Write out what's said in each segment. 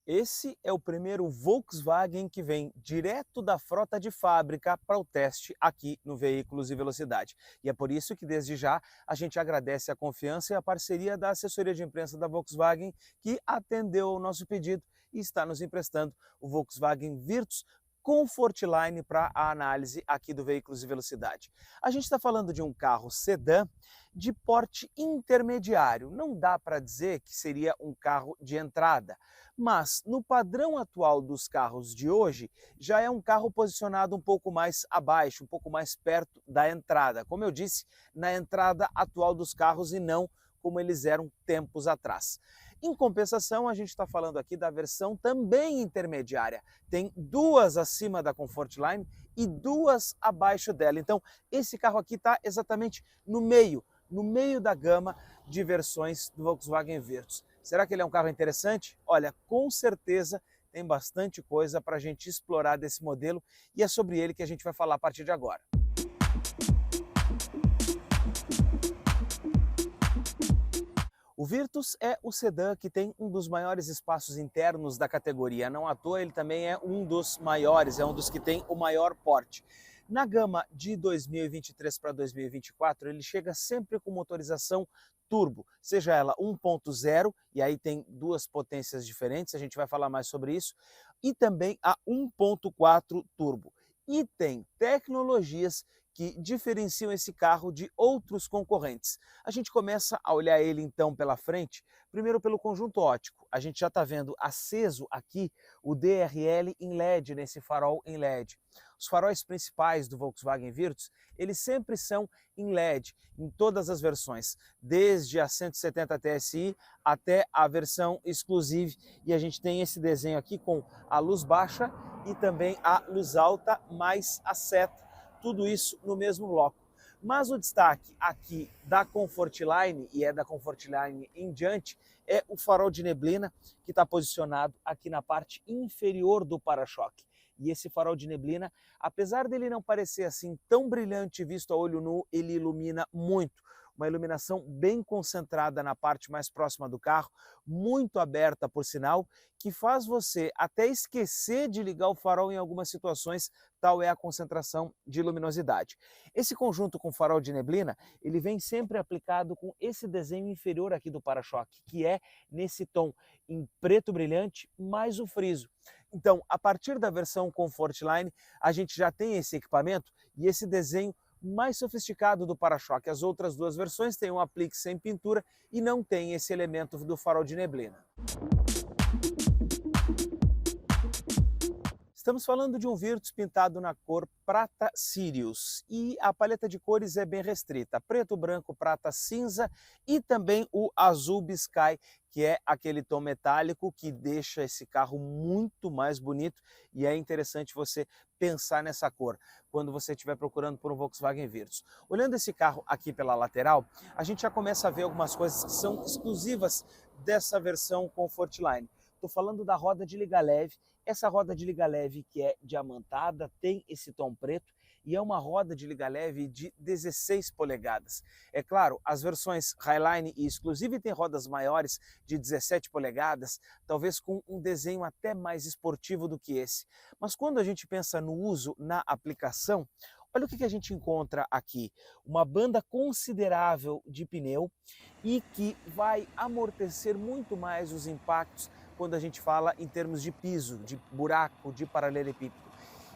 Esse é o primeiro Volkswagen que vem direto da frota de fábrica para o teste aqui no Veículos e Velocidade. E é por isso que, desde já, a gente agradece a confiança e a parceria da assessoria de imprensa da Volkswagen, que atendeu ao nosso pedido e está nos emprestando o Volkswagen Virtus Comfortline para a análise aqui do Veículos e Velocidade. A gente está falando de um carro sedã de porte intermediário. Não dá para dizer que seria um carro de entrada, mas no padrão atual dos carros de hoje, já é um carro posicionado um pouco mais abaixo, um pouco mais perto da entrada. Como eu disse, na entrada atual dos carros e não como eles eram tempos atrás. Em compensação, a gente está falando aqui da versão também intermediária. Tem duas acima da Comfortline e duas abaixo dela. Então, esse carro aqui está exatamente no meio da gama de versões do Volkswagen Virtus. Será que ele é um carro interessante? Olha, com certeza tem bastante coisa para a gente explorar desse modelo e é sobre ele que a gente vai falar a partir de agora. O Virtus é o sedã que tem um dos maiores espaços internos da categoria. Não à toa, ele também é um dos maiores, é um dos que tem o maior porte. Na gama de 2023 para 2024, ele chega sempre com motorização turbo, seja ela 1.0, e aí tem duas potências diferentes, a gente vai falar mais sobre isso, e também a 1.4 turbo. E tem tecnologias que diferenciam esse carro de outros concorrentes. A gente começa a olhar ele então pela frente, primeiro pelo conjunto óptico. A gente já está vendo aceso aqui o DRL em LED, nesse farol em LED. Os faróis principais do Volkswagen Virtus, eles sempre são em LED, em todas as versões, desde a 170 TSI até a versão Exclusive. E a gente tem esse desenho aqui com a luz baixa e também a luz alta mais a seta. Tudo isso no mesmo bloco. Mas o destaque aqui da Comfortline, e é da Comfortline em diante, é o farol de neblina que está posicionado aqui na parte inferior do para-choque. E esse farol de neblina, apesar dele não parecer assim tão brilhante visto a olho nu, ele ilumina muito. Uma iluminação bem concentrada na parte mais próxima do carro, muito aberta por sinal, que faz você até esquecer de ligar o farol em algumas situações, tal é a concentração de luminosidade. Esse conjunto com farol de neblina, ele vem sempre aplicado com esse desenho inferior aqui do para-choque, que é nesse tom em preto brilhante mais o friso. Então, a partir da versão Comfortline, a gente já tem esse equipamento e esse desenho mais sofisticado do para-choque. As outras duas versões têm um aplique sem pintura e não tem esse elemento do farol de neblina. Estamos falando de um Virtus pintado na cor prata Sirius e a paleta de cores é bem restrita, preto, branco, prata, cinza e também o azul Biscay, que é aquele tom metálico que deixa esse carro muito mais bonito e é interessante você pensar nessa cor quando você estiver procurando por um Volkswagen Virtus. Olhando esse carro aqui pela lateral, a gente já começa a ver algumas coisas que são exclusivas dessa versão Comfortline. Estou falando da roda de liga leve. Essa roda de liga leve que é diamantada, tem esse tom preto e é uma roda de liga leve de 16 polegadas. É claro, as versões Highline e Exclusive têm rodas maiores de 17 polegadas, talvez com um desenho até mais esportivo do que esse. Mas quando a gente pensa no uso, na aplicação, olha o que a gente encontra aqui. Uma banda considerável de pneu e que vai amortecer muito mais os impactos quando a gente fala em termos de piso, de buraco, de paralelepípedo.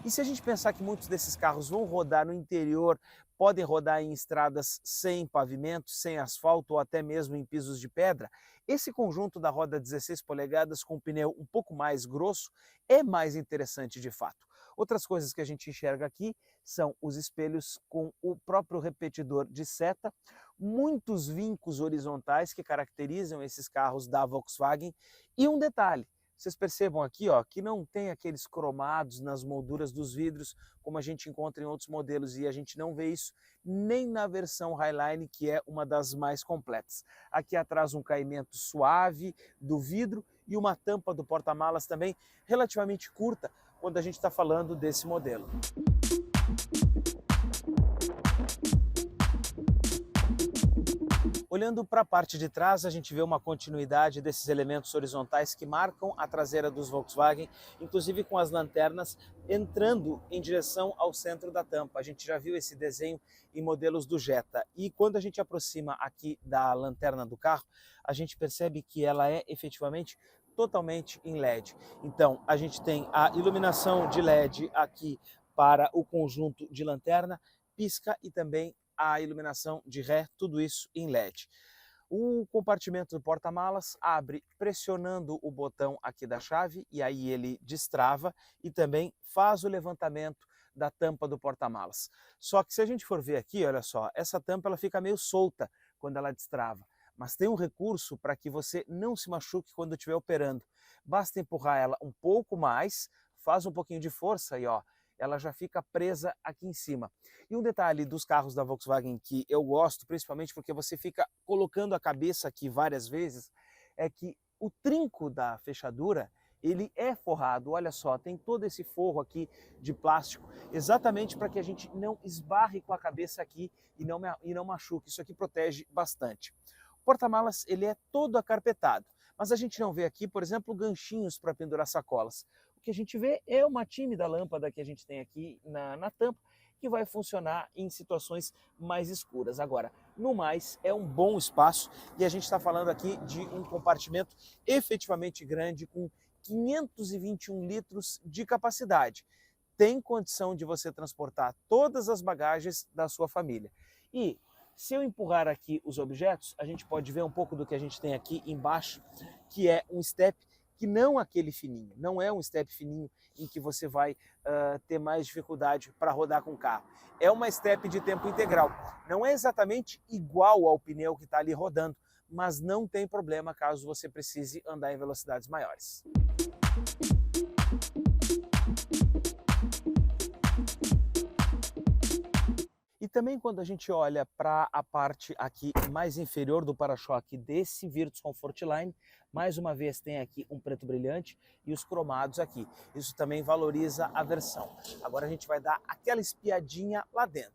E se a gente pensar que muitos desses carros vão rodar no interior, podem rodar em estradas sem pavimento, sem asfalto ou até mesmo em pisos de pedra, esse conjunto da roda 16 polegadas com pneu um pouco mais grosso é mais interessante de fato. Outras coisas que a gente enxerga aqui são os espelhos com o próprio repetidor de seta, muitos vincos horizontais que caracterizam esses carros da Volkswagen e um detalhe, vocês percebam aqui ó, que não tem aqueles cromados nas molduras dos vidros como a gente encontra em outros modelos e a gente não vê isso nem na versão Highline, que é uma das mais completas. Aqui atrás um caimento suave do vidro e uma tampa do porta-malas também relativamente curta quando a gente está falando desse modelo. Olhando para a parte de trás, a gente vê uma continuidade desses elementos horizontais que marcam a traseira dos Volkswagen, inclusive com as lanternas entrando em direção ao centro da tampa. A gente já viu esse desenho em modelos do Jetta. E quando a gente aproxima aqui da lanterna do carro, a gente percebe que ela é efetivamente totalmente em LED. Então, a gente tem a iluminação de LED aqui para o conjunto de lanterna, pisca e também a iluminação de ré, tudo isso em LED. O compartimento do porta-malas abre pressionando o botão aqui da chave e aí ele destrava e também faz o levantamento da tampa do porta-malas. Só que se a gente for ver aqui, olha só, essa tampa ela fica meio solta quando ela destrava, mas tem um recurso para que você não se machuque quando estiver operando. Basta empurrar ela um pouco mais, faz um pouquinho de força e ó, ela já fica presa aqui em cima. E um detalhe dos carros da Volkswagen que eu gosto, principalmente porque você fica colocando a cabeça aqui várias vezes, é que o trinco da fechadura, ele é forrado, olha só, tem todo esse forro aqui de plástico, exatamente para que a gente não esbarre com a cabeça aqui e não machuque, isso aqui protege bastante. O porta-malas, ele é todo acarpetado, mas a gente não vê aqui, por exemplo, ganchinhos para pendurar sacolas. O que a gente vê é uma tímida lâmpada que a gente tem aqui na tampa, que vai funcionar em situações mais escuras. Agora, no mais, é um bom espaço e a gente está falando aqui de um compartimento efetivamente grande, com 521 litros de capacidade. Tem condição de você transportar todas as bagagens da sua família. E se eu empurrar aqui os objetos, a gente pode ver um pouco do que a gente tem aqui embaixo, que é um step que não aquele fininho, não é um step fininho em que você vai ter mais dificuldade para rodar com o carro. É uma step de tempo integral. Não é exatamente igual ao pneu que está ali rodando, mas não tem problema caso você precise andar em velocidades maiores. E também quando a gente olha para a parte aqui mais inferior do para-choque desse Virtus Comfortline, mais uma vez tem aqui um preto brilhante e os cromados aqui. Isso também valoriza a versão. Agora a gente vai dar aquela espiadinha lá dentro.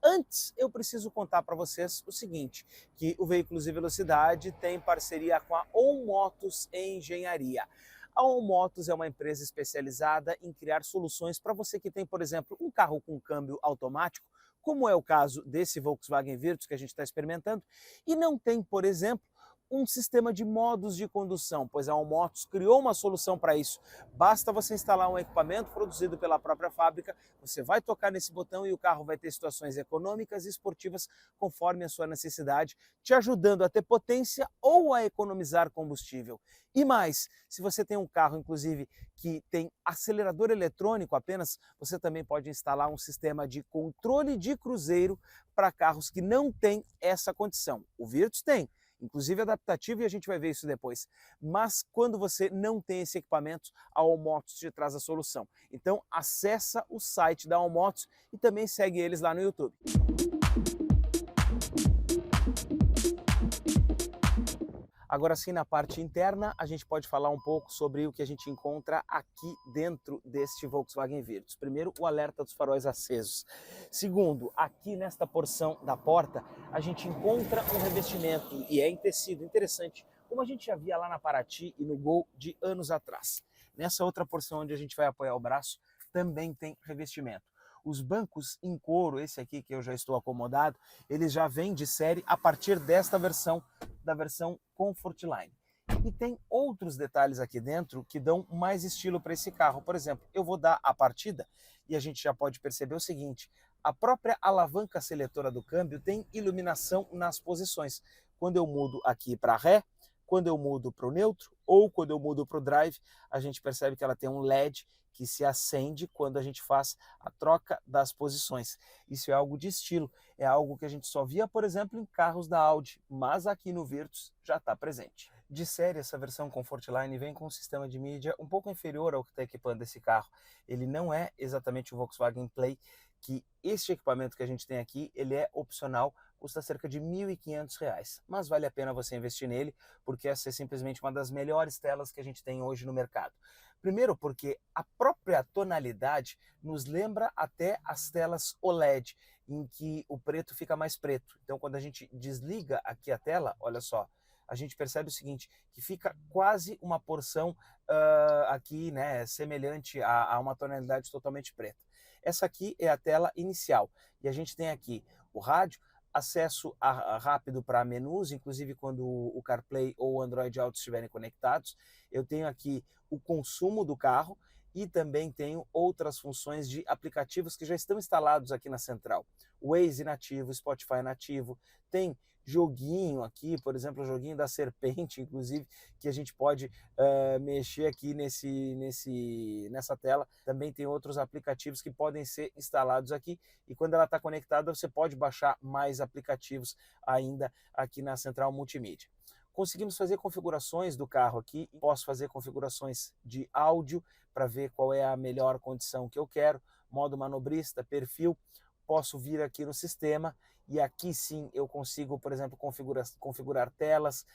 Antes, eu preciso contar para vocês o seguinte, que o Veículos e Velocidade tem parceria com a On Motos Engenharia. A On Motos é uma empresa especializada em criar soluções para você que tem, por exemplo, um carro com câmbio automático, como é o caso desse Volkswagen Virtus que a gente está experimentando, e não tem, por exemplo, um sistema de modos de condução, pois a On Motos criou uma solução para isso. Basta você instalar um equipamento produzido pela própria fábrica, você vai tocar nesse botão e o carro vai ter situações econômicas e esportivas conforme a sua necessidade, te ajudando a ter potência ou a economizar combustível. E mais, se você tem um carro, inclusive, que tem acelerador eletrônico apenas, você também pode instalar um sistema de controle de cruzeiro para carros que não têm essa condição. O Virtus tem, inclusive adaptativo, e a gente vai ver isso depois. Mas quando você não tem esse equipamento, a On Motos te traz a solução. Então acessa o site da On Motos e também segue eles lá no YouTube. Agora sim, na parte interna, a gente pode falar um pouco sobre o que a gente encontra aqui dentro deste Volkswagen Virtus. Primeiro, o alerta dos faróis acesos. Segundo, aqui nesta porção da porta, a gente encontra um revestimento, e é em tecido, interessante, como a gente já via lá na Paraty e no Gol de anos atrás. Nessa outra porção onde a gente vai apoiar o braço, também tem revestimento. Os bancos em couro, esse aqui que eu já estou acomodado, eles já vêm de série a partir desta versão, da versão Comfortline. E tem outros detalhes aqui dentro que dão mais estilo para esse carro. Por exemplo, eu vou dar a partida e a gente já pode perceber o seguinte, a própria alavanca seletora do câmbio tem iluminação nas posições. Quando eu mudo aqui para ré, quando eu mudo para o neutro ou quando eu mudo para o drive, a gente percebe que ela tem um LED que se acende quando a gente faz a troca das posições. Isso é algo de estilo, é algo que a gente só via, por exemplo, em carros da Audi, mas aqui no Virtus já está presente. De série, essa versão Comfortline vem com um sistema de mídia um pouco inferior ao que está equipando esse carro. Ele não é exatamente o Volkswagen Play, que este equipamento que a gente tem aqui, ele é opcional, custa cerca de R$ 1.500, mas vale a pena você investir nele, porque essa é simplesmente uma das melhores telas que a gente tem hoje no mercado. Primeiro porque a própria tonalidade nos lembra até as telas OLED, em que o preto fica mais preto. Então, quando a gente desliga aqui a tela, olha só, a gente percebe o seguinte, que fica quase uma porção aqui, né, semelhante a uma tonalidade totalmente preta. Essa aqui é a tela inicial e a gente tem aqui o rádio, acesso rápido para menus, inclusive quando o CarPlay ou o Android Auto estiverem conectados. Eu tenho aqui o consumo do carro e também tenho outras funções de aplicativos que já estão instalados aqui na central. Waze nativo, Spotify nativo, tem joguinho aqui, por exemplo, o joguinho da serpente, inclusive, que a gente pode mexer aqui nessa tela. Também tem outros aplicativos que podem ser instalados aqui e quando ela está conectada você pode baixar mais aplicativos ainda aqui na central multimídia. Conseguimos fazer configurações do carro aqui, posso fazer configurações de áudio para ver qual é a melhor condição que eu quero, modo manobrista, perfil, posso vir aqui no sistema e aqui sim eu consigo, por exemplo, configurar telas,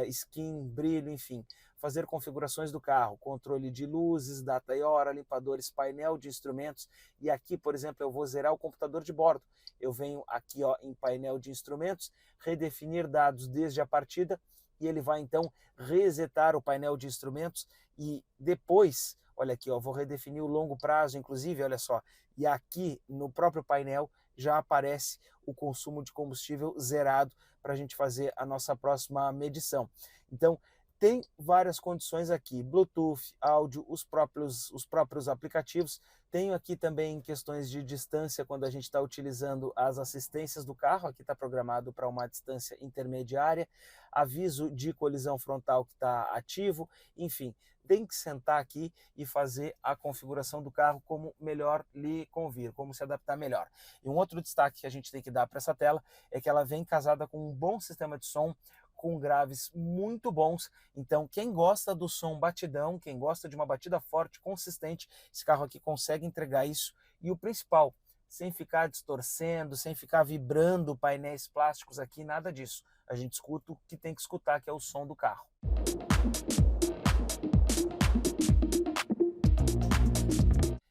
skin, brilho, enfim, fazer configurações do carro, controle de luzes, data e hora, limpadores, painel de instrumentos e aqui, por exemplo, eu vou zerar o computador de bordo. Eu venho aqui ó, em painel de instrumentos, redefinir dados desde a partida e ele vai então resetar o painel de instrumentos e depois, olha aqui, ó, vou redefinir o longo prazo, inclusive, olha só, e aqui no próprio painel já aparece o consumo de combustível zerado para a gente fazer a nossa próxima medição. Então, tem várias condições aqui, Bluetooth, áudio, os próprios aplicativos. Tenho aqui também questões de distância quando a gente está utilizando as assistências do carro, aqui está programado para uma distância intermediária, aviso de colisão frontal que está ativo, enfim, tem que sentar aqui e fazer a configuração do carro como melhor lhe convir, como se adaptar melhor. E um outro destaque que a gente tem que dar para essa tela é que ela vem casada com um bom sistema de som, com graves muito bons, então quem gosta do som batidão, quem gosta de uma batida forte, consistente, esse carro aqui consegue entregar isso, e o principal, sem ficar distorcendo, sem ficar vibrando painéis plásticos aqui, nada disso, a gente escuta o que tem que escutar, que é o som do carro.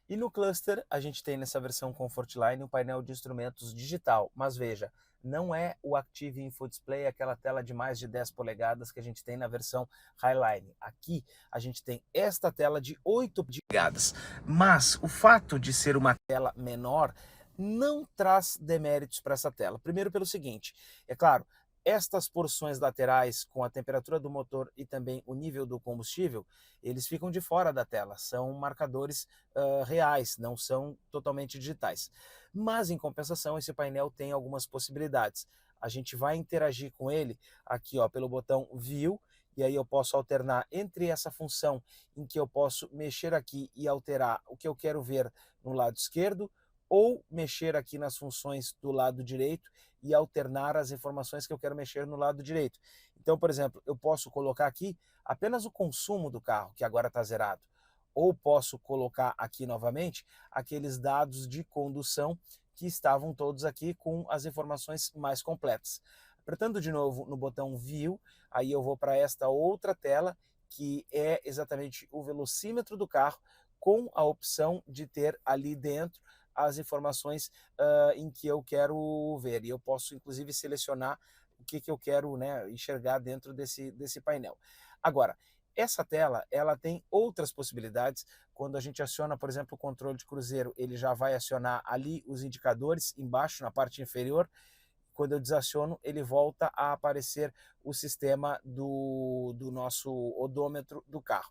E no cluster a gente tem nessa versão Comfortline um painel de instrumentos digital, mas veja, não é o Active Info Display, aquela tela de mais de 10 polegadas que a gente tem na versão Highline. Aqui a gente tem esta tela de 8 polegadas, mas o fato de ser uma tela menor não traz deméritos para essa tela. Primeiro pelo seguinte, é claro, estas porções laterais com a temperatura do motor e também o nível do combustível, eles ficam de fora da tela, são marcadores reais, não são totalmente digitais. Mas em compensação esse painel tem algumas possibilidades. A gente vai interagir com ele aqui ó, pelo botão View, e aí eu posso alternar entre essa função em que eu posso mexer aqui e alterar o que eu quero ver no lado esquerdo, ou mexer aqui nas funções do lado direito e alternar as informações que eu quero mexer no lado direito. Então, por exemplo, eu posso colocar aqui apenas o consumo do carro, que agora está zerado. Ou posso colocar aqui novamente aqueles dados de condução que estavam todos aqui com as informações mais completas. Apertando de novo no botão View, aí eu vou para esta outra tela, que é exatamente o velocímetro do carro, com a opção de ter ali dentro as informações em que eu quero ver. E eu posso, inclusive, selecionar o que eu quero, né, enxergar dentro desse painel. Agora, essa tela ela tem outras possibilidades. Quando a gente aciona, por exemplo, o controle de cruzeiro, ele já vai acionar ali os indicadores embaixo, na parte inferior. Quando eu desaciono, ele volta a aparecer o sistema do nosso odômetro do carro.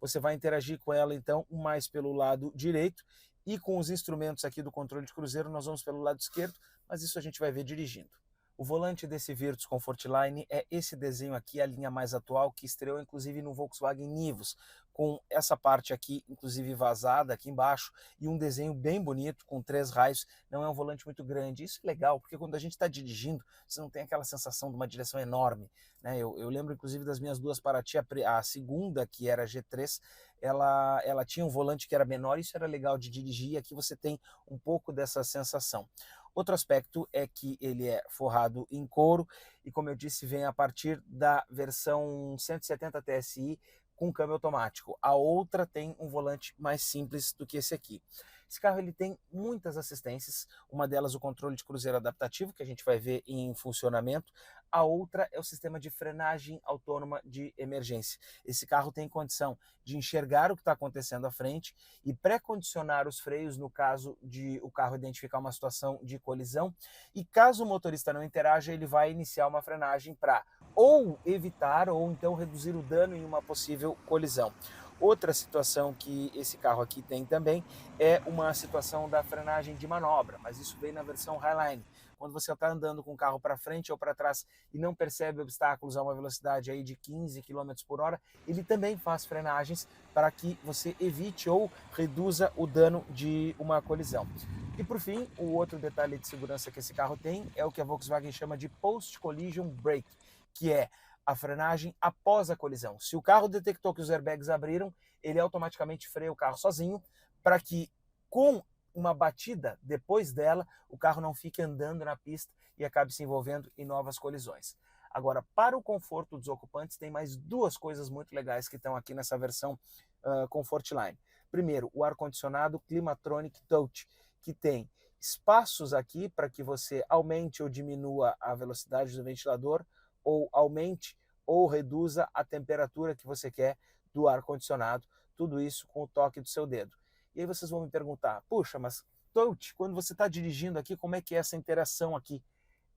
Você vai interagir com ela, então, mais pelo lado direito, e com os instrumentos aqui do controle de cruzeiro nós vamos pelo lado esquerdo, mas isso a gente vai ver dirigindo. O volante desse Virtus Comfortline é esse desenho aqui, a linha mais atual, que estreou inclusive no Volkswagen Nivus, com essa parte aqui, inclusive vazada aqui embaixo, e um desenho bem bonito, com 3 raios. Não é um volante muito grande. Isso é legal, porque quando a gente está dirigindo, você não tem aquela sensação de uma direção enorme, né? Eu lembro inclusive das minhas duas Paraty, a segunda, que era G3, ela tinha um volante que era menor, isso era legal de dirigir, e aqui você tem um pouco dessa sensação. Outro aspecto é que ele é forrado em couro e, como eu disse, vem a partir da versão 170 TSI com câmbio automático. A outra tem um volante mais simples do que esse aqui. Esse carro ele tem muitas assistências, uma delas o controle de cruzeiro adaptativo, que a gente vai ver em funcionamento. A outra é o sistema de frenagem autônoma de emergência. Esse carro tem condição de enxergar o que está acontecendo à frente e pré-condicionar os freios no caso de o carro identificar uma situação de colisão. E caso o motorista não interaja, ele vai iniciar uma frenagem para ou evitar ou então reduzir o dano em uma possível colisão. Outra situação que esse carro aqui tem também é uma situação da frenagem de manobra, mas isso vem na versão Highline. Quando você está andando com o carro para frente ou para trás e não percebe obstáculos a uma velocidade aí de 15 km por hora, ele também faz frenagens para que você evite ou reduza o dano de uma colisão. E por fim, o outro detalhe de segurança que esse carro tem é o que a Volkswagen chama de Post-Collision Brake, que é a frenagem após a colisão. Se o carro detectou que os airbags abriram, ele automaticamente freia o carro sozinho para que com uma batida depois dela, o carro não fique andando na pista e acabe se envolvendo em novas colisões. Agora, para o conforto dos ocupantes, tem mais duas coisas muito legais que estão aqui nessa versão Comfortline. Primeiro, o ar-condicionado Climatronic Touch, que tem espaços aqui para que você aumente ou diminua a velocidade do ventilador, ou aumente ou reduza a temperatura que você quer do ar-condicionado, tudo isso com o toque do seu dedo. E aí vocês vão me perguntar, puxa, mas touch, quando você está dirigindo aqui, como é que é essa interação aqui?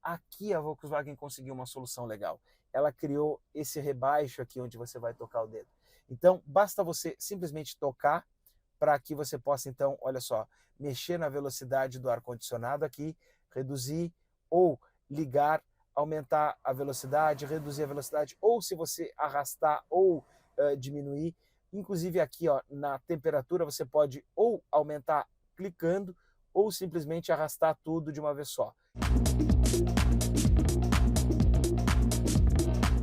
Aqui a Volkswagen conseguiu uma solução legal. Ela criou esse rebaixo aqui onde você vai tocar o dedo. Então, basta você simplesmente tocar para que você possa, então, olha só, mexer na velocidade do ar-condicionado aqui, reduzir ou ligar, aumentar a velocidade, reduzir a velocidade, ou se você arrastar ou diminuir. Inclusive aqui ó, na temperatura você pode ou aumentar clicando ou simplesmente arrastar tudo de uma vez só.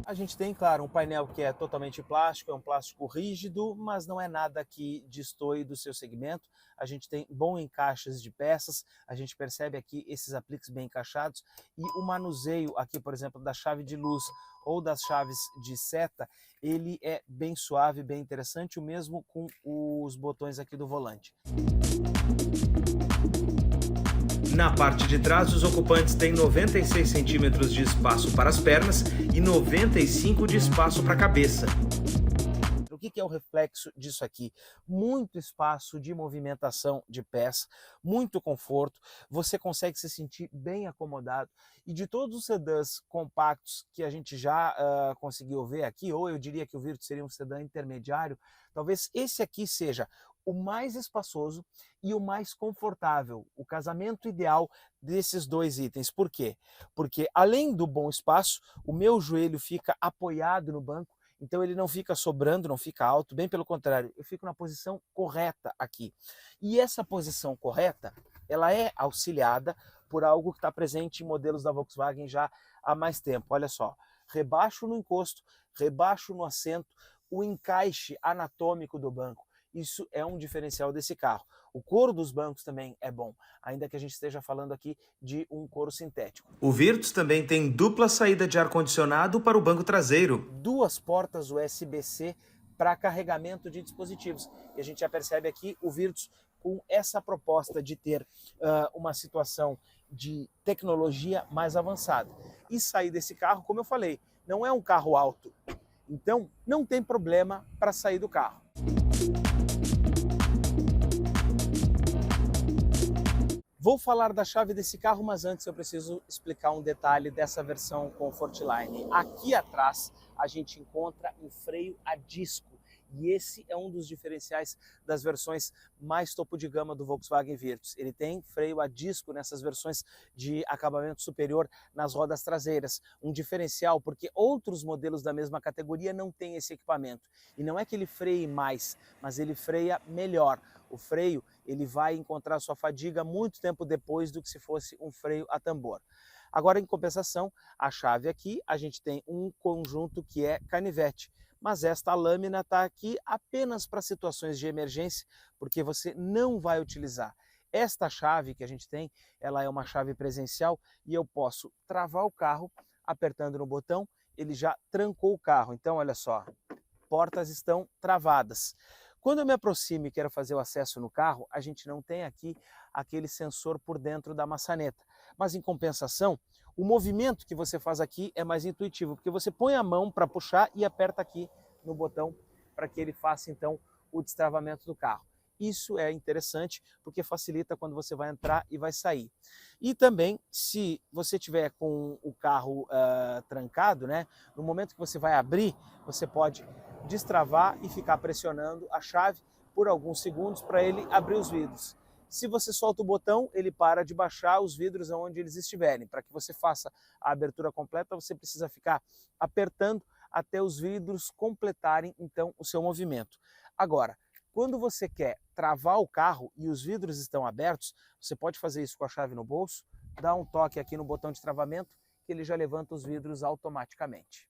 A gente tem, claro, um painel que é totalmente plástico, é um plástico rígido, mas não é nada que destoe do seu segmento. A gente tem bom encaixes de peças, a gente percebe aqui esses apliques bem encaixados e o manuseio aqui, por exemplo, da chave de luz ou das chaves de seta, ele é bem suave, bem interessante, o mesmo com os botões aqui do volante. Na parte de trás, os ocupantes têm 96 centímetros de espaço para as pernas e 95 de espaço para a cabeça. O que é o reflexo disso aqui? Muito espaço de movimentação de pés, muito conforto, você consegue se sentir bem acomodado. E de todos os sedãs compactos que a gente já conseguiu ver aqui, ou eu diria que o Virtus seria um sedã intermediário, talvez esse aqui seja o mais espaçoso e o mais confortável, o casamento ideal desses dois itens. Por quê? Porque além do bom espaço, o meu joelho fica apoiado no banco, então ele não fica sobrando, não fica alto, bem pelo contrário, eu fico na posição correta aqui. E essa posição correta, ela é auxiliada por algo que está presente em modelos da Volkswagen já há mais tempo. Olha só, rebaixo no encosto, rebaixo no assento, o encaixe anatômico do banco. Isso é um diferencial desse carro. O couro dos bancos também é bom, ainda que a gente esteja falando aqui de um couro sintético. O Virtus também tem dupla saída de ar-condicionado para o banco traseiro. Duas portas USB-C para carregamento de dispositivos. E a gente já percebe aqui o Virtus com essa proposta de ter uma situação de tecnologia mais avançada. E sair desse carro, como eu falei, não é um carro alto. Então, não tem problema para sair do carro. Vou falar da chave desse carro, mas antes eu preciso explicar um detalhe dessa versão Comfortline. Aqui atrás a gente encontra um freio a disco e esse é um dos diferenciais das versões mais topo de gama do Volkswagen Virtus. Ele tem freio a disco nessas versões de acabamento superior nas rodas traseiras. Um diferencial porque outros modelos da mesma categoria não têm esse equipamento. E não é que ele freie mais, mas ele freia melhor. O freio ele vai encontrar sua fadiga muito tempo depois do que se fosse um freio a tambor. Agora, em compensação, a chave aqui, a gente tem um conjunto que é canivete, mas esta lâmina está aqui apenas para situações de emergência, porque você não vai utilizar. Esta chave que a gente tem, ela é uma chave presencial e eu posso travar o carro apertando no botão, ele já trancou o carro. Então, olha só, portas estão travadas. Quando eu me aproximo e quero fazer o acesso no carro, a gente não tem aqui aquele sensor por dentro da maçaneta. Mas em compensação, o movimento que você faz aqui é mais intuitivo, porque você põe a mão para puxar e aperta aqui no botão para que ele faça então o destravamento do carro. Isso é interessante porque facilita quando você vai entrar e vai sair. E também, se você tiver com o carro trancado, né, no momento que você vai abrir, você pode destravar e ficar pressionando a chave por alguns segundos para ele abrir os vidros. Se você solta o botão, ele para de baixar os vidros onde eles estiverem. Para que você faça a abertura completa, você precisa ficar apertando até os vidros completarem então o seu movimento. Agora, quando você quer travar o carro e os vidros estão abertos, você pode fazer isso com a chave no bolso, dá um toque aqui no botão de travamento, que ele já levanta os vidros automaticamente.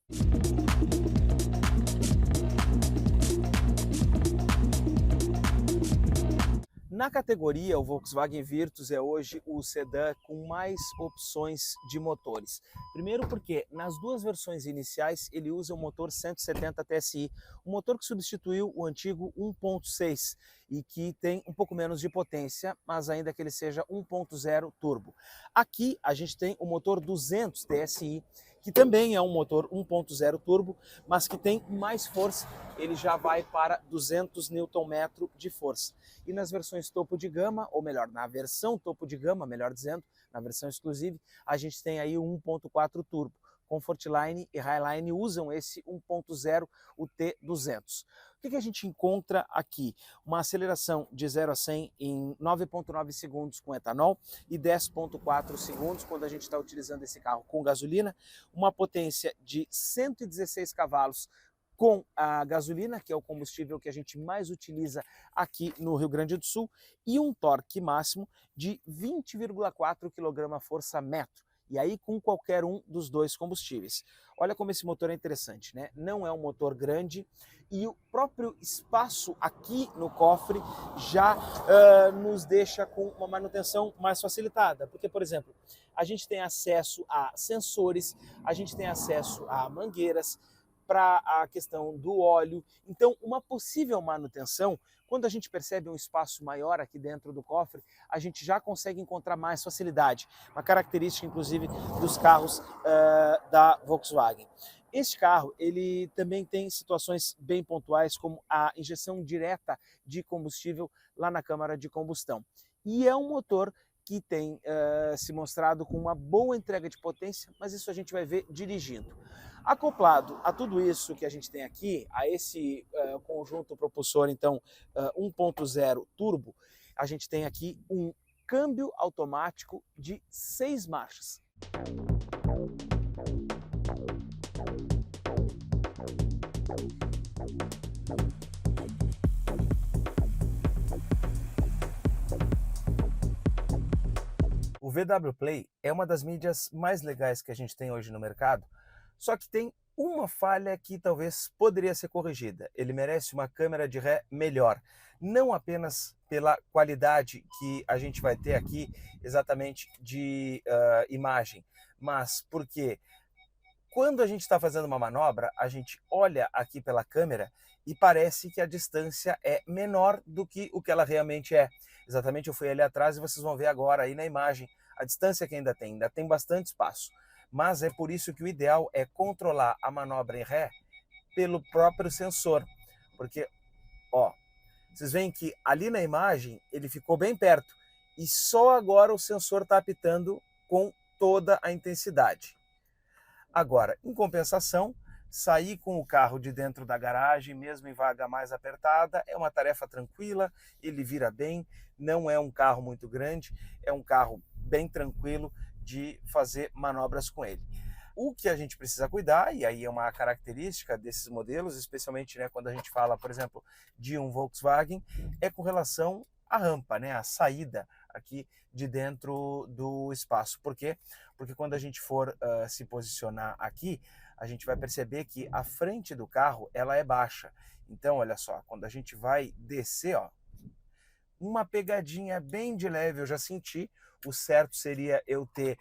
Na categoria, o Volkswagen Virtus é hoje o sedã com mais opções de motores. Primeiro porque nas duas versões iniciais ele usa o motor 170 TSI, um motor que substituiu o antigo 1.6 e que tem um pouco menos de potência, mas ainda que ele seja 1.0 turbo. Aqui a gente tem o motor 200 TSI, que também é um motor 1.0 turbo, mas que tem mais força, ele já vai para 200 Nm de força. E nas versões topo de gama, ou melhor, na versão topo de gama, melhor dizendo, na versão exclusive, a gente tem aí o 1.4 turbo. Comfortline e Highline usam esse 1.0, o T200. O que a gente encontra aqui? Uma aceleração de 0 a 100 em 9.9 segundos com etanol e 10.4 segundos quando a gente está utilizando esse carro com gasolina, uma potência de 116 cavalos com a gasolina, que é o combustível que a gente mais utiliza aqui no Rio Grande do Sul, e um torque máximo de 20,4 kgfm. E aí com qualquer um dos dois combustíveis. Olha como esse motor é interessante, né? Não é um motor grande e o próprio espaço aqui no cofre já nos deixa com uma manutenção mais facilitada. Porque, por exemplo, a gente tem acesso a sensores, a gente tem acesso a mangueiras, para a questão do óleo. Então, uma possível manutenção, quando a gente percebe um espaço maior aqui dentro do cofre, a gente já consegue encontrar mais facilidade. Uma característica, inclusive, dos carros da Volkswagen. Este carro, ele também tem situações bem pontuais, como a injeção direta de combustível lá na câmara de combustão. E é um motor que tem se mostrado com uma boa entrega de potência, mas isso a gente vai ver dirigindo. Acoplado a tudo isso que a gente tem aqui, a esse conjunto propulsor, então, 1.0 turbo, a gente tem aqui um câmbio automático de 6 marchas. O VW Play é uma das mídias mais legais que a gente tem hoje no mercado, só que tem uma falha que talvez poderia ser corrigida. Ele merece uma câmera de ré melhor, não apenas pela qualidade que a gente vai ter aqui exatamente de imagem, mas porque quando a gente está fazendo uma manobra, a gente olha aqui pela câmera e parece que a distância é menor do que o que ela realmente é. Exatamente, eu fui ali atrás e vocês vão ver agora aí na imagem a distância que ainda tem bastante espaço. Mas é por isso que o ideal é controlar a manobra em ré pelo próprio sensor. Porque, ó, vocês veem que ali na imagem ele ficou bem perto e só agora o sensor está apitando com toda a intensidade. Agora, em compensação, sair com o carro de dentro da garagem, mesmo em vaga mais apertada, é uma tarefa tranquila, ele vira bem, não é um carro muito grande, é um carro bem tranquilo de fazer manobras com ele. O que a gente precisa cuidar, e aí é uma característica desses modelos, especialmente quando a gente fala, por exemplo, de um Volkswagen, é com relação à rampa, a saída aqui de dentro do espaço. Por quê? Porque quando a gente for se posicionar aqui, a gente vai perceber que a frente do carro ela é baixa. Então, olha só, quando a gente vai descer, ó, uma pegadinha bem de leve eu já senti. O certo seria eu ter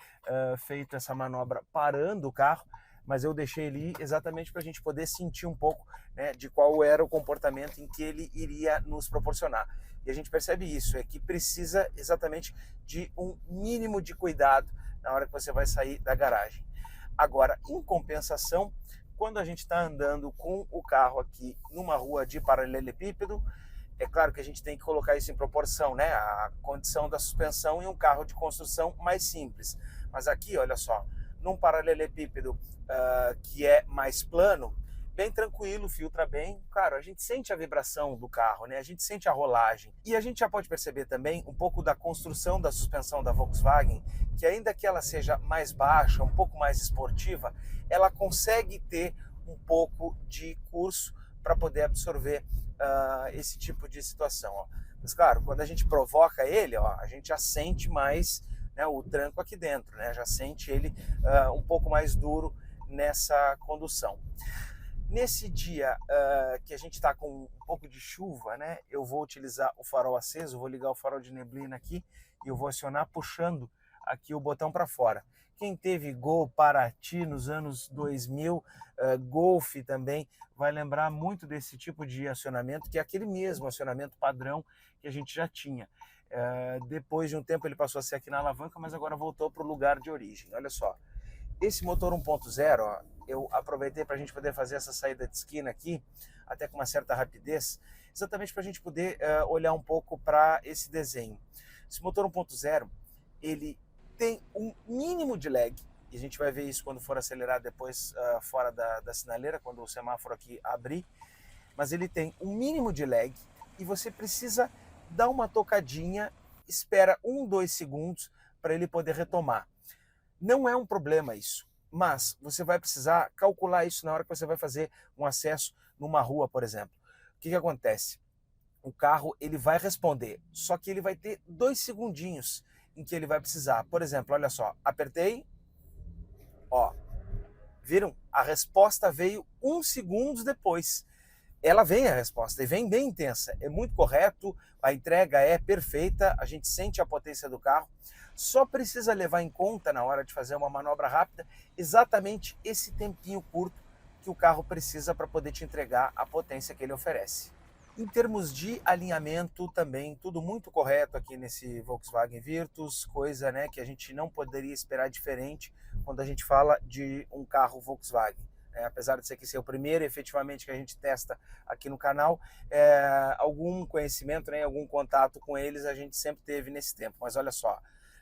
feito essa manobra parando o carro, mas eu deixei ele ir exatamente para a gente poder sentir um pouco, né, de qual era o comportamento em que ele iria nos proporcionar. E a gente percebe isso, é que precisa exatamente de um mínimo de cuidado na hora que você vai sair da garagem. Agora, em compensação, quando a gente está andando com o carro aqui numa rua de paralelepípedo, é claro que a gente tem que colocar isso em proporção, né? A condição da suspensão em um carro de construção mais simples. Mas aqui, olha só, num paralelepípedo que é mais plano, bem tranquilo, filtra bem. Claro, a gente sente a vibração do carro, né? A gente sente a rolagem. E a gente já pode perceber também um pouco da construção da suspensão da Volkswagen, que ainda que ela seja mais baixa, um pouco mais esportiva, ela consegue ter um pouco de curso para poder absorver esse tipo de situação. Ó. Mas claro, quando a gente provoca ele, ó, a gente já sente mais, né, o tranco aqui dentro, né? Já sente ele um pouco mais duro nessa condução. Nesse dia que a gente está com um pouco de chuva, né, eu vou utilizar o farol aceso, vou ligar o farol de neblina aqui e eu vou acionar puxando aqui o botão para fora. Quem teve Gol, Paraty nos anos 2000, Golf também, vai lembrar muito desse tipo de acionamento, que é aquele mesmo acionamento padrão que a gente já tinha. Depois de um tempo ele passou a ser aqui na alavanca, mas agora voltou para o lugar de origem. Olha só, esse motor 1.0, eu aproveitei para a gente poder fazer essa saída de esquina aqui, até com uma certa rapidez, exatamente para a gente poder olhar um pouco para esse desenho. Esse motor 1.0, ele tem um mínimo de lag, e a gente vai ver isso quando for acelerar depois fora da sinaleira, quando o semáforo aqui abrir, mas ele tem um mínimo de lag e você precisa dar uma tocadinha, espera 1-2 segundos para ele poder retomar. Não é um problema isso, mas você vai precisar calcular isso na hora que você vai fazer um acesso numa rua, por exemplo. O que acontece? O carro ele vai responder, só que ele vai ter 2 segundinhos em que ele vai precisar. Por exemplo, olha só, apertei, ó, viram? A resposta veio 1 segundo depois. Ela vem a resposta e vem bem intensa, é muito correto, a entrega é perfeita, a gente sente a potência do carro, só precisa levar em conta na hora de fazer uma manobra rápida exatamente esse tempinho curto que o carro precisa para poder te entregar a potência que ele oferece. Em termos de alinhamento também, tudo muito correto aqui nesse Volkswagen Virtus, coisa, né, que a gente não poderia esperar diferente quando a gente fala de um carro Volkswagen. Apesar de ser que esse é o primeiro efetivamente que a gente testa aqui no canal, algum conhecimento, né, algum contato com eles a gente sempre teve nesse tempo. Mas olha só,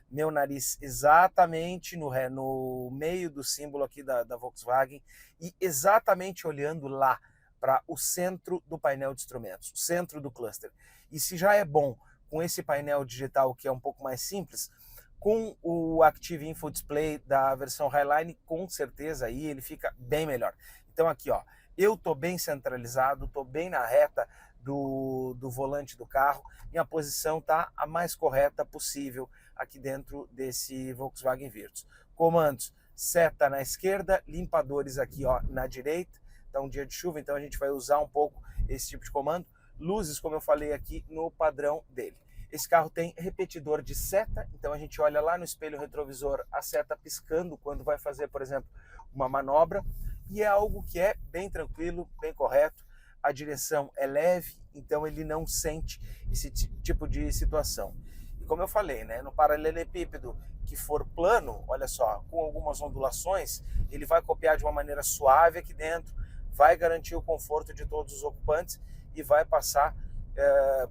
meu nariz exatamente no meio do símbolo aqui da Volkswagen e exatamente olhando lá para o centro do painel de instrumentos, o centro do cluster. E se já é bom com esse painel digital que é um pouco mais simples, com o Active Info Display da versão Highline, com certeza aí ele fica bem melhor. Então aqui, ó, eu tô bem centralizado, tô bem na reta do volante do carro, minha posição tá a mais correta possível aqui dentro desse Volkswagen Virtus. Comandos, seta na esquerda, limpadores aqui, ó, na direita. Tá um dia de chuva, então a gente vai usar um pouco esse tipo de comando. Luzes, como eu falei aqui, no padrão dele. Esse carro tem repetidor de seta, então a gente olha lá no espelho retrovisor a seta piscando quando vai fazer, por exemplo, uma manobra, e é algo que é bem tranquilo, bem correto. A direção é leve, então ele não sente esse tipo de situação. E como eu falei, né, no paralelepípedo que for plano, olha só, com algumas ondulações, ele vai copiar de uma maneira suave aqui dentro, vai garantir o conforto de todos os ocupantes e vai passar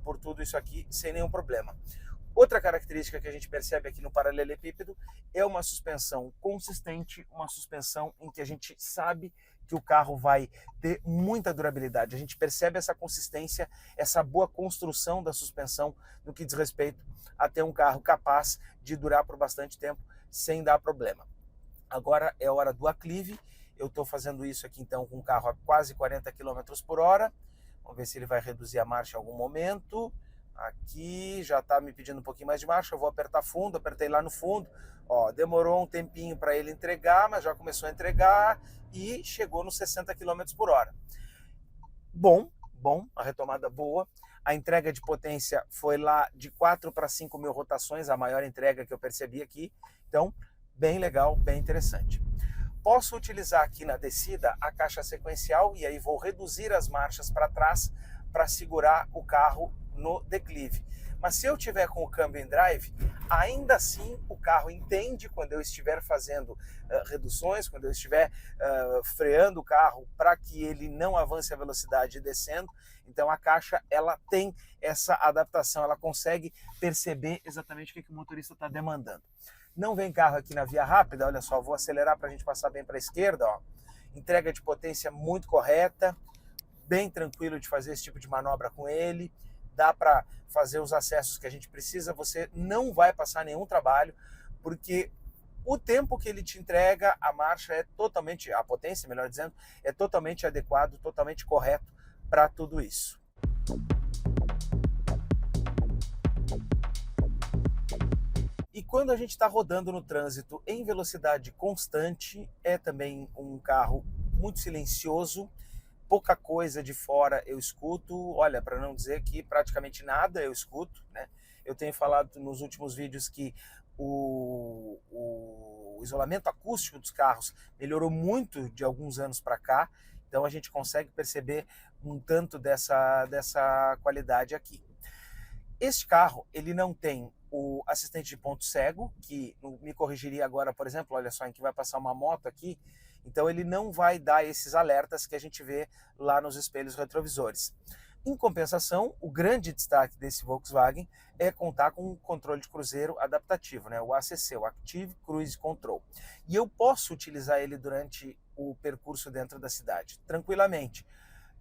por tudo isso aqui sem nenhum problema. Outra característica que a gente percebe aqui no paralelepípedo é uma suspensão consistente, uma suspensão em que a gente sabe que o carro vai ter muita durabilidade. A gente percebe essa consistência, essa boa construção da suspensão no que diz respeito a ter um carro capaz de durar por bastante tempo sem dar problema. Agora é hora do aclive. Eu estou fazendo isso aqui então com o carro a quase 40 km por hora. Vamos ver se ele vai reduzir a marcha em algum momento. Aqui já está me pedindo um pouquinho mais de marcha, eu vou apertar fundo, apertei lá no fundo. Ó, demorou um tempinho para ele entregar, mas já começou a entregar e chegou nos 60 km por hora. Bom, a retomada boa. A entrega de potência foi lá de 4 para 5 mil rotações, a maior entrega que eu percebi aqui. Então, bem legal, bem interessante. Posso utilizar aqui na descida a caixa sequencial e aí vou reduzir as marchas para trás para segurar o carro no declive. Mas se eu tiver com o câmbio em drive, ainda assim o carro entende quando eu estiver fazendo reduções, quando eu estiver freando o carro para que ele não avance a velocidade descendo. Então a caixa ela tem essa adaptação, ela consegue perceber exatamente o que o motorista está demandando. Não vem carro aqui na via rápida, olha só, vou acelerar para a gente passar bem para a esquerda, ó. Entrega de potência muito correta, bem tranquilo de fazer esse tipo de manobra com ele, dá para fazer os acessos que a gente precisa, você não vai passar nenhum trabalho, porque o tempo que ele te entrega, a marcha é totalmente, a potência, melhor dizendo, é totalmente adequado, totalmente correto para tudo isso. E quando a gente está rodando no trânsito em velocidade constante, é também um carro muito silencioso, pouca coisa de fora eu escuto, olha, para não dizer que praticamente nada eu escuto, né? Eu tenho falado nos últimos vídeos que o isolamento acústico dos carros melhorou muito de alguns anos para cá, então a gente consegue perceber um tanto dessa qualidade aqui. Este carro, ele não tem o assistente de ponto cego, que me corrigiria agora, por exemplo, olha só, em que vai passar uma moto aqui, então ele não vai dar esses alertas que a gente vê lá nos espelhos retrovisores. Em compensação, o grande destaque desse Volkswagen é contar com um controle de cruzeiro adaptativo, né? O ACC, o Active Cruise Control. E eu posso utilizar ele durante o percurso dentro da cidade, tranquilamente.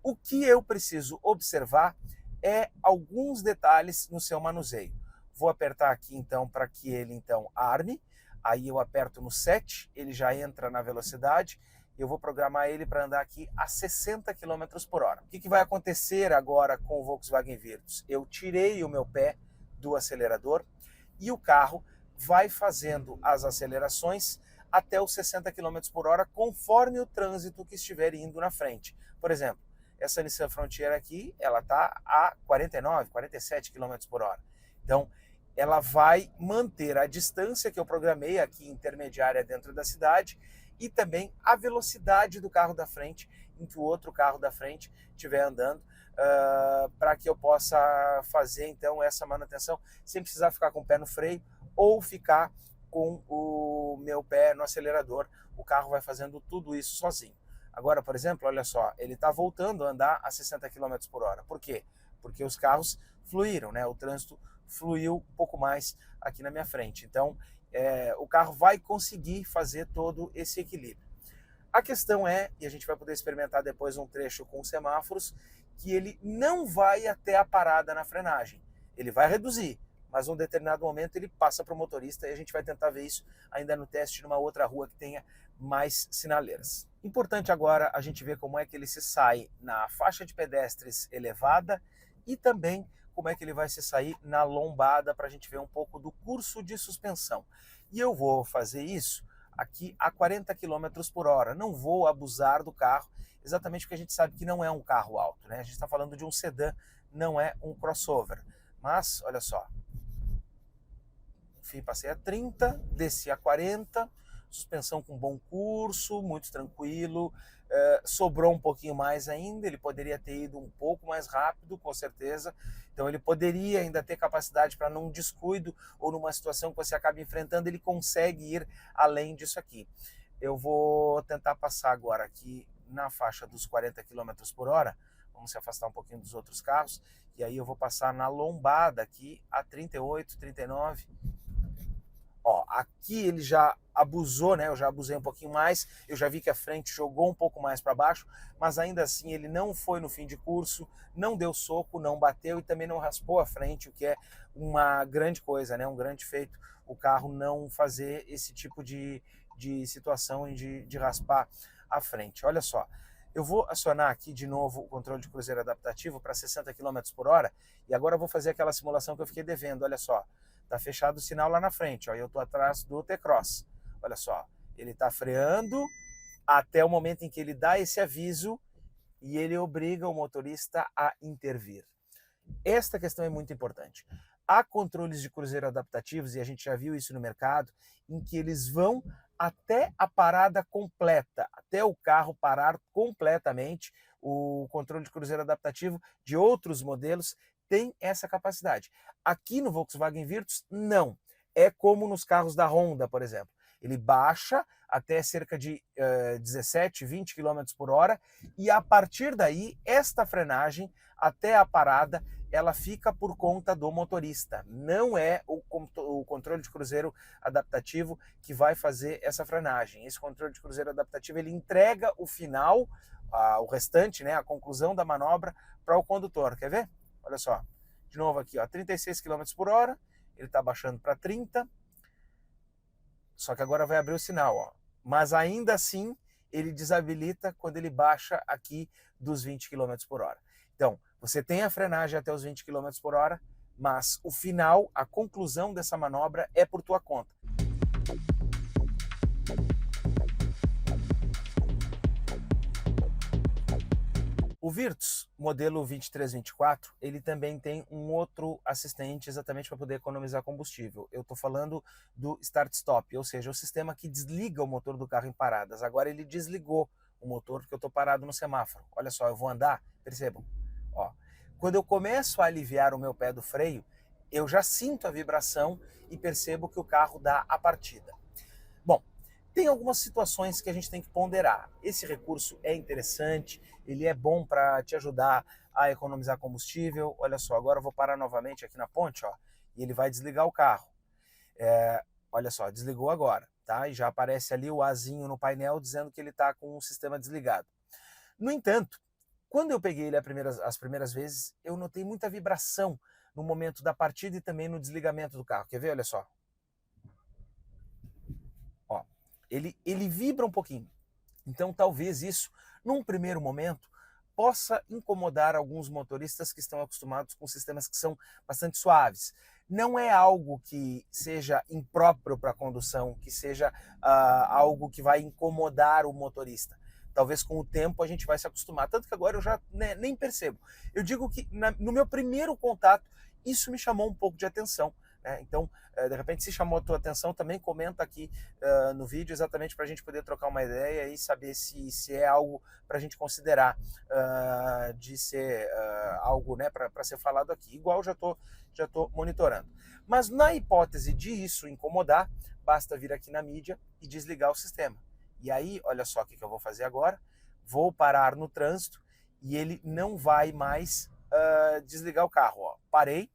O que eu preciso observar é alguns detalhes no seu manuseio. Vou apertar aqui então para que ele então arme, aí eu aperto no 7, ele já entra na velocidade, eu vou programar ele para andar aqui a 60 km por hora. O que vai acontecer agora com o Volkswagen Virtus? Eu tirei o meu pé do acelerador e o carro vai fazendo as acelerações até os 60 km por hora, conforme o trânsito que estiver indo na frente. Por exemplo, essa Nissan Frontier aqui, ela está a 49, 47 km por hora. Então, ela vai manter a distância que eu programei aqui intermediária dentro da cidade e também a velocidade do carro da frente em que o outro carro da frente estiver andando, para que eu possa fazer então essa manutenção sem precisar ficar com o pé no freio ou ficar com o meu pé no acelerador. O carro vai fazendo tudo isso sozinho. Agora, por exemplo, olha só, ele está voltando a andar a 60 km por hora. Por quê? Porque os carros fluíram, né? O trânsito fluiu um pouco mais aqui na minha frente. Então, o carro vai conseguir fazer todo esse equilíbrio. A questão é, e a gente vai poder experimentar depois um trecho com semáforos, que ele não vai até a parada na frenagem. Ele vai reduzir, mas em um determinado momento ele passa para o motorista e a gente vai tentar ver isso ainda no teste numa outra rua que tenha mais sinaleiras. Importante agora a gente ver como é que ele se sai na faixa de pedestres elevada e também como é que ele vai se sair na lombada para a gente ver um pouco do curso de suspensão. E eu vou fazer isso aqui a 40 km por hora. Não vou abusar do carro, exatamente porque a gente sabe que não é um carro alto, né? A gente está falando de um sedã, não é um crossover. Mas, olha só, enfim, passei a 30, desci a 40, suspensão com bom curso, muito tranquilo, sobrou um pouquinho mais ainda, ele poderia ter ido um pouco mais rápido, com certeza, então ele poderia ainda ter capacidade para num descuido ou numa situação que você acaba enfrentando, ele consegue ir além disso aqui. Eu vou tentar passar agora aqui na faixa dos 40 km por hora, vamos se afastar um pouquinho dos outros carros, e aí eu vou passar na lombada aqui a 38, 39. Ó, aqui ele já abusou, né? Eu já abusei um pouquinho mais, eu já vi que a frente jogou um pouco mais para baixo, mas ainda assim ele não foi no fim de curso, não deu soco, não bateu e também não raspou a frente, o que é uma grande coisa, né? Um grande feito o carro não fazer esse tipo de situação de raspar a frente. Olha só, eu vou acionar aqui de novo o controle de cruzeiro adaptativo para 60 km por hora e agora eu vou fazer aquela simulação que eu fiquei devendo, olha só. Tá fechado o sinal lá na frente, ó, eu tô atrás do T-Cross. Olha só, ele tá freando até o momento em que ele dá esse aviso e ele obriga o motorista a intervir. Esta questão é muito importante. Há controles de cruzeiro adaptativos, e a gente já viu isso no mercado, em que eles vão até a parada completa, até o carro parar completamente. O controle de cruzeiro adaptativo de outros modelos tem essa capacidade. Aqui no Volkswagen Virtus, não. É como nos carros da Honda, por exemplo. Ele baixa até cerca de 17, 20 km por hora e a partir daí, esta frenagem até a parada, ela fica por conta do motorista. Não é o controle de cruzeiro adaptativo que vai fazer essa frenagem. Esse controle de cruzeiro adaptativo, ele entrega o final, o restante, né, a conclusão da manobra para o condutor. Quer ver? Olha só. De novo aqui, ó, 36 km por hora, ele está baixando para 30, só que agora vai abrir o sinal, ó. Mas ainda assim, ele desabilita quando ele baixa aqui dos 20 km por hora. Então, você tem a frenagem até os 20 km por hora, mas o final, a conclusão dessa manobra é por tua conta. O Virtus, modelo 2324, ele também tem um outro assistente exatamente para poder economizar combustível. Eu estou falando do Start-Stop, ou seja, o sistema que desliga o motor do carro em paradas. Agora ele desligou o motor porque eu estou parado no semáforo. Olha só, eu vou andar, percebam. Ó, quando eu começo a aliviar o meu pé do freio, eu já sinto a vibração e percebo que o carro dá a partida. Bom, tem algumas situações que a gente tem que ponderar. Esse recurso é interessante, ele é bom para te ajudar a economizar combustível. Olha só, agora eu vou parar novamente aqui na ponte, ó, e ele vai desligar o carro. Olha só, desligou agora, tá? E já aparece ali o azinho no painel dizendo que ele está com o sistema desligado. No entanto, quando eu peguei ele as primeiras vezes, eu notei muita vibração no momento da partida e também no desligamento do carro. Quer ver? Olha só. Ó, ele vibra um pouquinho. Então, talvez isso, num primeiro momento, possa incomodar alguns motoristas que estão acostumados com sistemas que são bastante suaves. Não é algo que seja impróprio para a condução, que seja algo que vai incomodar o motorista. Talvez com o tempo a gente vai se acostumar, tanto que agora eu já nem percebo. Eu digo que no meu primeiro contato, isso me chamou um pouco de atenção. Então, de repente, se chamou a tua atenção, também comenta aqui no vídeo, exatamente para a gente poder trocar uma ideia e saber se é algo para a gente considerar de ser algo, né, para ser falado aqui. Igual já tô monitorando. Mas na hipótese de isso incomodar, basta vir aqui na mídia e desligar o sistema. E aí, olha só o que eu vou fazer agora. Vou parar no trânsito e ele não vai mais desligar o carro. Ó. Parei.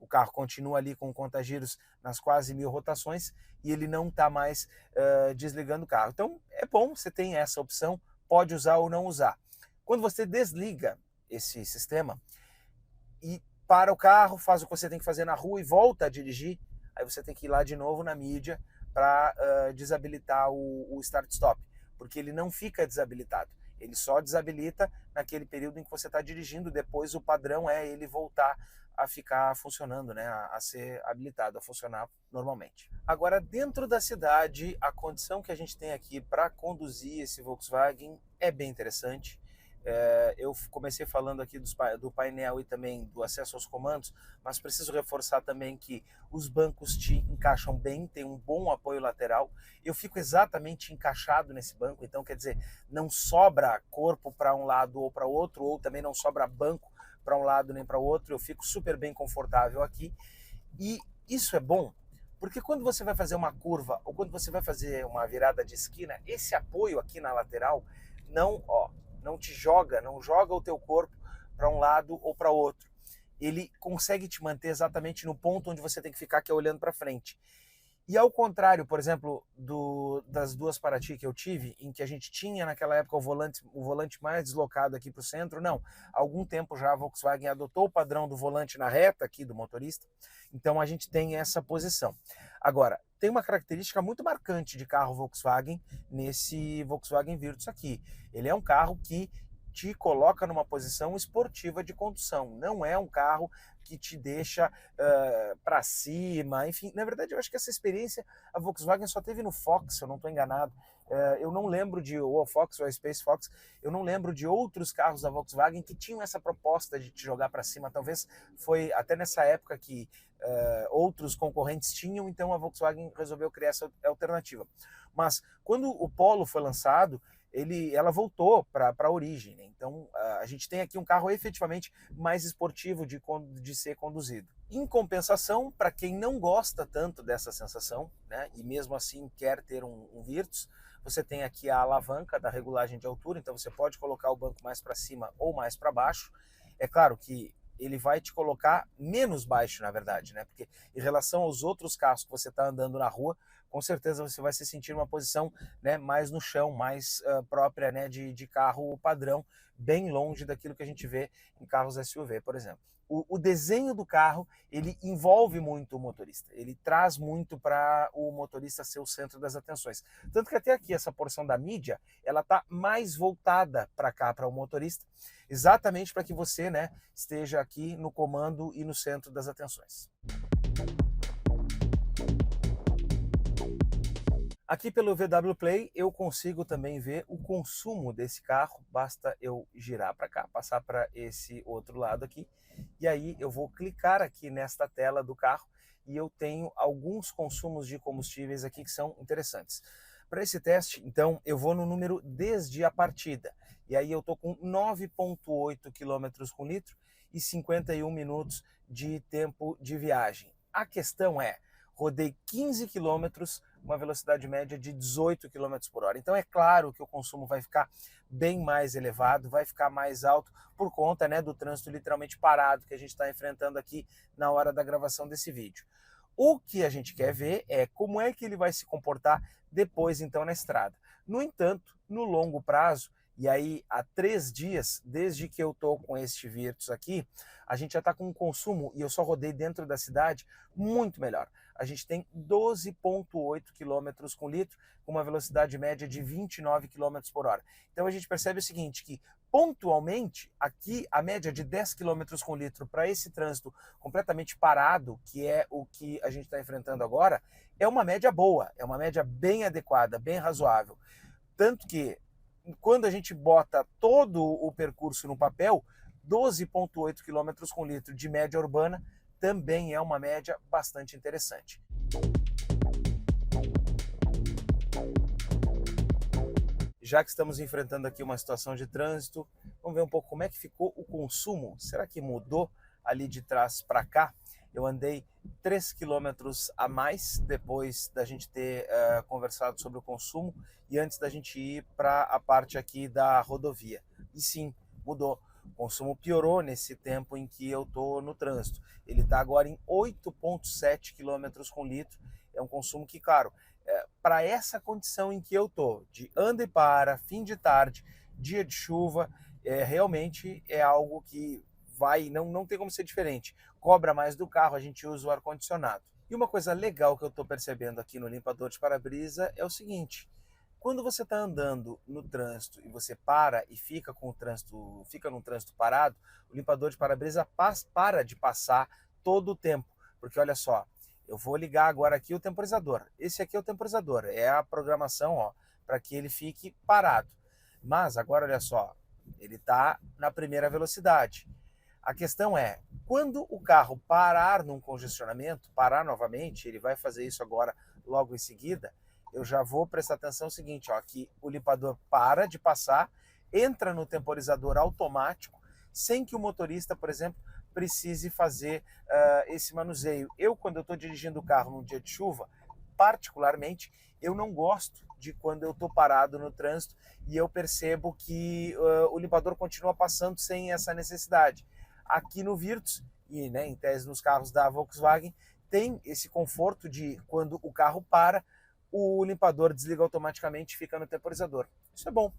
O carro continua ali com contagiros nas quase 1000 rotações e ele não está mais desligando o carro. Então é bom, você tem essa opção, pode usar ou não usar. Quando você desliga esse sistema e para o carro, faz o que você tem que fazer na rua e volta a dirigir, aí você tem que ir lá de novo na mídia para desabilitar o Start-Stop, porque ele não fica desabilitado. Ele só desabilita naquele período em que você está dirigindo, depois o padrão é ele voltar a ficar funcionando, né, a ser habilitado, a funcionar normalmente. Agora, dentro da cidade, a condição que a gente tem aqui para conduzir esse Volkswagen é bem interessante. Eu comecei falando aqui do painel e também do acesso aos comandos, mas preciso reforçar também que os bancos te encaixam bem, tem um bom apoio lateral. Eu fico exatamente encaixado nesse banco, então quer dizer, não sobra corpo para um lado ou para o outro, ou também não sobra banco para um lado nem para o outro. Eu fico super bem confortável aqui e isso é bom, porque quando você vai fazer uma curva ou quando você vai fazer uma virada de esquina, esse apoio aqui na lateral não te joga, não joga o teu corpo para um lado ou para outro. Ele consegue te manter exatamente no ponto onde você tem que ficar, que é olhando para frente. E ao contrário, por exemplo, das duas Paraty que eu tive, em que a gente tinha naquela época o volante mais deslocado aqui para o centro, não. Há algum tempo já a Volkswagen adotou o padrão do volante na reta aqui do motorista, então a gente tem essa posição. Agora, tem uma característica muito marcante de carro Volkswagen nesse Volkswagen Virtus aqui. Ele é um carro que te coloca numa posição esportiva de condução, não é um carro que te deixa para cima, enfim, na verdade eu acho que essa experiência a Volkswagen só teve no Fox, se eu não estou enganado, Eu não lembro de, ou a Fox ou a Space Fox, eu não lembro de outros carros da Volkswagen que tinham essa proposta de te jogar para cima. Talvez foi até nessa época que outros concorrentes tinham, então a Volkswagen resolveu criar essa alternativa. Mas quando o Polo foi lançado, ela voltou para a origem, né? Então a gente tem aqui um carro efetivamente mais esportivo de ser conduzido. Em compensação, para quem não gosta tanto dessa sensação, né, e mesmo assim quer ter um Virtus, você tem aqui a alavanca da regulagem de altura, então você pode colocar o banco mais para cima ou mais para baixo. É claro que ele vai te colocar menos baixo, na verdade, né? Porque em relação aos outros carros que você está andando na rua, com certeza você vai se sentir numa posição, né, mais no chão, mais própria, né, de carro padrão, bem longe daquilo que a gente vê em carros SUV, por exemplo. O desenho do carro, ele envolve muito o motorista, ele traz muito para o motorista ser o centro das atenções. Tanto que até aqui essa porção da mídia, ela está mais voltada para cá, para o motorista, exatamente para que você, né, esteja aqui no comando e no centro das atenções. Aqui pelo VW Play eu consigo também ver o consumo desse carro, basta eu girar para cá, passar para esse outro lado aqui, e aí eu vou clicar aqui nesta tela do carro e eu tenho alguns consumos de combustíveis aqui que são interessantes. Para esse teste, então, eu vou no número desde a partida, e aí eu estou com 9,8 km por litro e 51 minutos de tempo de viagem. A questão é, rodei 15 quilômetros, uma velocidade média de 18 km por hora. Então é claro que o consumo vai ficar bem mais elevado, vai ficar mais alto por conta, né, do trânsito literalmente parado que a gente está enfrentando aqui na hora da gravação desse vídeo. O que a gente quer ver é como é que ele vai se comportar depois então na estrada. No entanto, no longo prazo, e aí há 3 dias, desde que eu estou com este Virtus aqui, a gente já está com um consumo, e eu só rodei dentro da cidade, muito melhor. A gente tem 12,8 km com litro, com uma velocidade média de 29 km por hora. Então a gente percebe o seguinte, que pontualmente, aqui a média de 10 km com litro para esse trânsito completamente parado, que é o que a gente está enfrentando agora, é uma média boa, é uma média bem adequada, bem razoável. Tanto que, quando a gente bota todo o percurso no papel, 12,8 km com litro de média urbana também é uma média bastante interessante. Já que estamos enfrentando aqui uma situação de trânsito, vamos ver um pouco como é que ficou o consumo. Será que mudou ali de trás para cá? Eu andei 3 quilômetros a mais depois da gente ter conversado sobre o consumo e antes da gente ir para a parte aqui da rodovia. E sim, mudou. O consumo piorou nesse tempo em que eu estou no trânsito. Ele está agora em 8,7 km com litro. É um consumo que, claro, para essa condição em que eu estou, de anda e para, fim de tarde, dia de chuva, realmente é algo que não tem como ser diferente. Cobra mais do carro, a gente usa o ar-condicionado. E uma coisa legal que eu estou percebendo aqui no limpador de para-brisa é o seguinte: quando você está andando no trânsito e você para e fica num trânsito parado, o limpador de para-brisa para de passar todo o tempo. Porque olha só, eu vou ligar agora aqui o temporizador. Esse aqui é o temporizador, é a programação para que ele fique parado. Mas agora olha só, ele está na primeira velocidade. A questão é, quando o carro parar num congestionamento, parar novamente, ele vai fazer isso agora logo em seguida, eu já vou prestar atenção no seguinte, que o limpador para de passar, entra no temporizador automático, sem que o motorista, por exemplo, precise fazer esse manuseio. Quando eu estou dirigindo o carro num dia de chuva, particularmente, eu não gosto de quando eu estou parado no trânsito e eu percebo que o limpador continua passando sem essa necessidade. Aqui no Virtus, e né, em tese nos carros da Volkswagen, tem esse conforto de quando o carro para, o limpador desliga automaticamente e fica no temporizador. Isso é bom.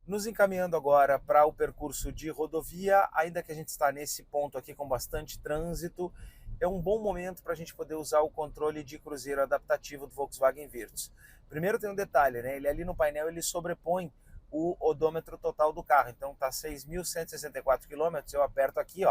Nos encaminhando agora para o percurso de rodovia, ainda que a gente está nesse ponto aqui com bastante trânsito, é um bom momento para a gente poder usar o controle de cruzeiro adaptativo do Volkswagen Virtus. Primeiro tem um detalhe, né? Ele ali no painel ele sobrepõe o odômetro total do carro, então está 6.164 km, eu aperto aqui,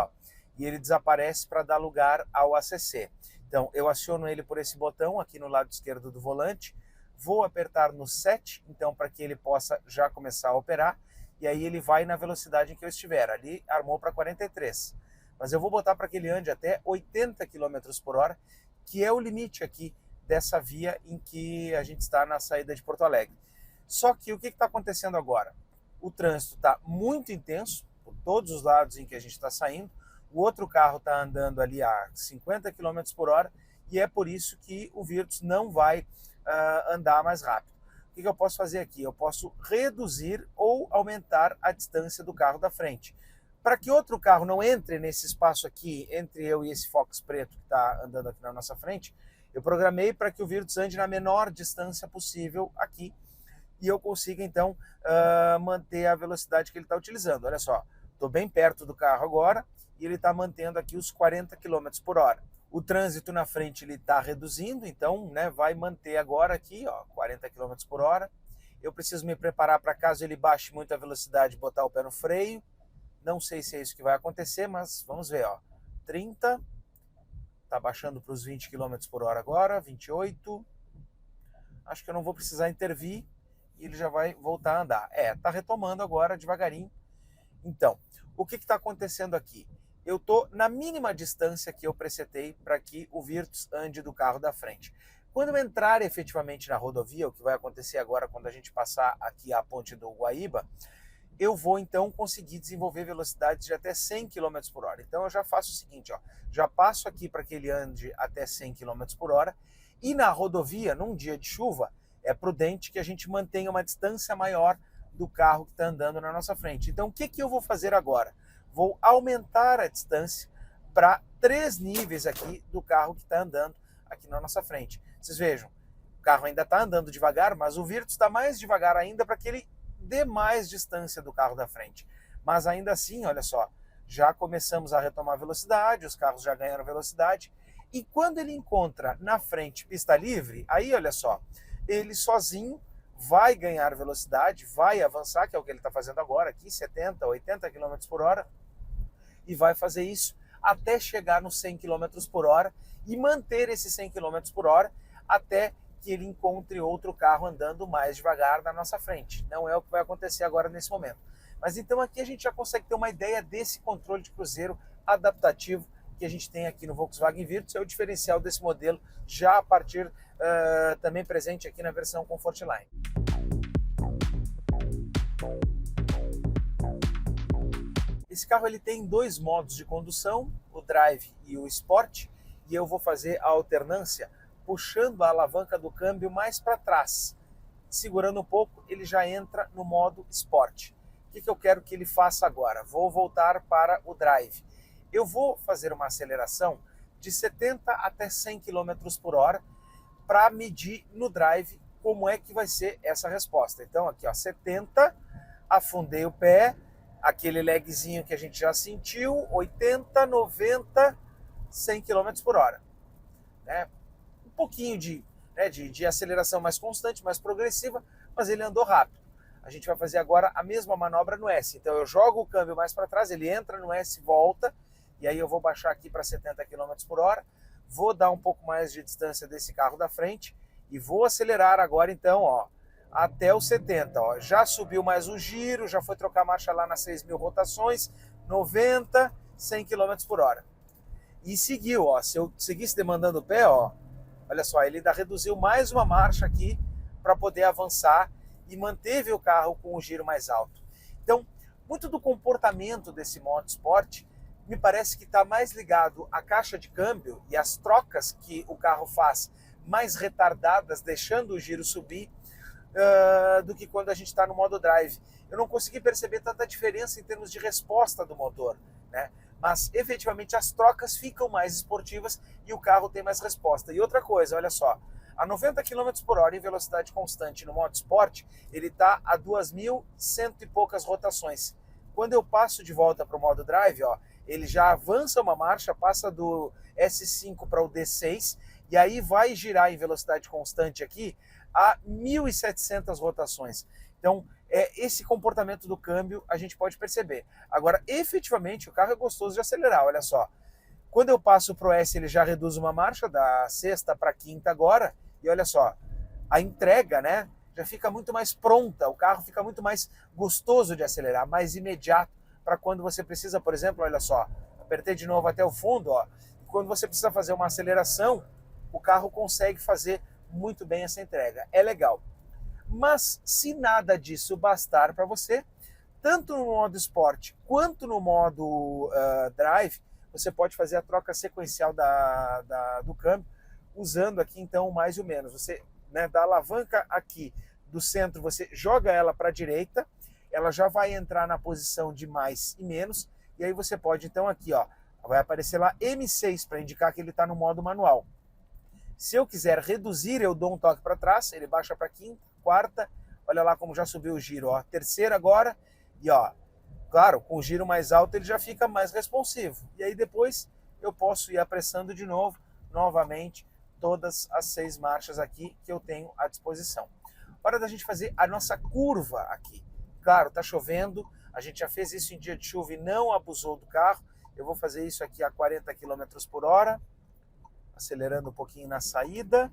e ele desaparece para dar lugar ao ACC. Então, eu aciono ele por esse botão aqui no lado esquerdo do volante, vou apertar no 7, então, para que ele possa já começar a operar, e aí ele vai na velocidade em que eu estiver. Ali armou para 43. Mas eu vou botar para que ele ande até 80 km por hora, que é o limite aqui dessa via em que a gente está na saída de Porto Alegre. Só que o que está acontecendo agora? O trânsito está muito intenso, por todos os lados em que a gente está saindo, o outro carro está andando ali a 50 km por hora, e é por isso que o Virtus não vai andar mais rápido. O que eu posso fazer aqui? Eu posso reduzir ou aumentar a distância do carro da frente. Para que outro carro não entre nesse espaço aqui, entre eu e esse Fox preto que está andando aqui na nossa frente, eu programei para que o Virtus ande na menor distância possível aqui, e eu consiga então manter a velocidade que ele está utilizando. Olha só, estou bem perto do carro agora, e ele está mantendo aqui os 40 km por hora. O trânsito na frente ele está reduzindo, então vai manter agora aqui 40 km por hora. Eu preciso me preparar para caso ele baixe muito a velocidade, botar o pé no freio. Não sei se é isso que vai acontecer, mas vamos ver. 30, está baixando para os 20 km por hora agora, 28. Acho que eu não vou precisar intervir e ele já vai voltar a andar. Está retomando agora devagarinho. Então, o que está acontecendo aqui? Eu estou na mínima distância que eu presetei para que o Virtus ande do carro da frente. Quando eu entrar efetivamente na rodovia, o que vai acontecer agora quando a gente passar aqui a ponte do Guaíba, eu vou então conseguir desenvolver velocidades de até 100 km por hora. Então eu já faço o seguinte, já passo aqui para que ele ande até 100 km por hora, e na rodovia, num dia de chuva, é prudente que a gente mantenha uma distância maior do carro que está andando na nossa frente. Então o que eu vou fazer agora? Vou aumentar a distância para 3 níveis aqui do carro que está andando aqui na nossa frente. Vocês vejam, o carro ainda está andando devagar, mas o Virtus está mais devagar ainda para que ele dê mais distância do carro da frente. Mas ainda assim, olha só, já começamos a retomar velocidade, os carros já ganharam velocidade, e quando ele encontra na frente pista livre, aí olha só, ele sozinho vai ganhar velocidade, vai avançar, que é o que ele está fazendo agora aqui, 70, 80 km por hora, e vai fazer isso até chegar nos 100 km por hora e manter esses 100 km por hora até que ele encontre outro carro andando mais devagar na nossa frente. Não é o que vai acontecer agora nesse momento. Mas então aqui a gente já consegue ter uma ideia desse controle de cruzeiro adaptativo que a gente tem aqui no Volkswagen Virtus, é o diferencial desse modelo já a partir também presente aqui na versão Comfortline. Esse carro ele tem 2 modos de condução, o Drive e o Sport, e eu vou fazer a alternância puxando a alavanca do câmbio mais para trás. Segurando um pouco, ele já entra no modo Sport. O que eu quero que ele faça agora? Vou voltar para o Drive. Eu vou fazer uma aceleração de 70 até 100 km por hora para medir no Drive como é que vai ser essa resposta. Então aqui 70, afundei o pé, aquele lagzinho que a gente já sentiu, 80, 90, 100 km por hora. Um pouquinho de aceleração mais constante, mais progressiva, mas ele andou rápido. A gente vai fazer agora a mesma manobra no S. Então eu jogo o câmbio mais para trás, ele entra no S, volta, e aí eu vou baixar aqui para 70 km por hora, vou dar um pouco mais de distância desse carro da frente e vou acelerar agora então, até os 70. Já subiu mais um giro, já foi trocar marcha lá nas 6.000 rotações, 90, 100 km por hora. E seguiu, se eu seguisse demandando o pé, olha só, ele ainda reduziu mais uma marcha aqui para poder avançar e manteve o carro com o giro mais alto. Então, muito do comportamento desse modo Sport me parece que está mais ligado à caixa de câmbio e às trocas que o carro faz mais retardadas, deixando o giro subir, do que quando a gente está no modo Drive. Eu não consegui perceber tanta diferença em termos de resposta do motor, mas efetivamente as trocas ficam mais esportivas e o carro tem mais resposta. E outra coisa, olha só, a 90 km por hora em velocidade constante no modo Sport, ele está a 2.100 e poucas rotações. Quando eu passo de volta para o modo Drive, ele já avança uma marcha, passa do S5 para o D6, e aí vai girar em velocidade constante aqui a 1.700 rotações. Então, esse comportamento do câmbio a gente pode perceber. Agora, efetivamente, o carro é gostoso de acelerar, olha só. Quando eu passo para o S, ele já reduz uma marcha, da sexta para a quinta agora, e olha só, a entrega, né, já fica muito mais pronta, o carro fica muito mais gostoso de acelerar, mais imediato, para quando você precisa, por exemplo, olha só, apertei de novo até o fundo, ó, e quando você precisa fazer uma aceleração, o carro consegue fazer muito bem essa entrega, é legal. Mas se nada disso bastar para você, tanto no modo Sport quanto no modo Drive, você pode fazer a troca sequencial do câmbio, usando aqui então o mais e o menos. Você, né, dá a alavanca aqui do centro, você joga ela para a direita, ela já vai entrar na posição de mais e menos, e aí você pode então aqui, ó, vai aparecer lá M6 para indicar que ele está no modo manual. Se eu quiser reduzir, eu dou um toque para trás, ele baixa para quinta, quarta, olha lá como já subiu o giro, ó, terceira agora, e ó, claro, com o giro mais alto ele já fica mais responsivo. E aí depois eu posso ir apressando de novo, novamente, todas as 6 marchas aqui que eu tenho à disposição. Hora da gente fazer a nossa curva aqui. Claro, tá chovendo, a gente já fez isso em dia de chuva e não abusou do carro. Eu vou fazer isso aqui a 40 km por hora, acelerando um pouquinho na saída.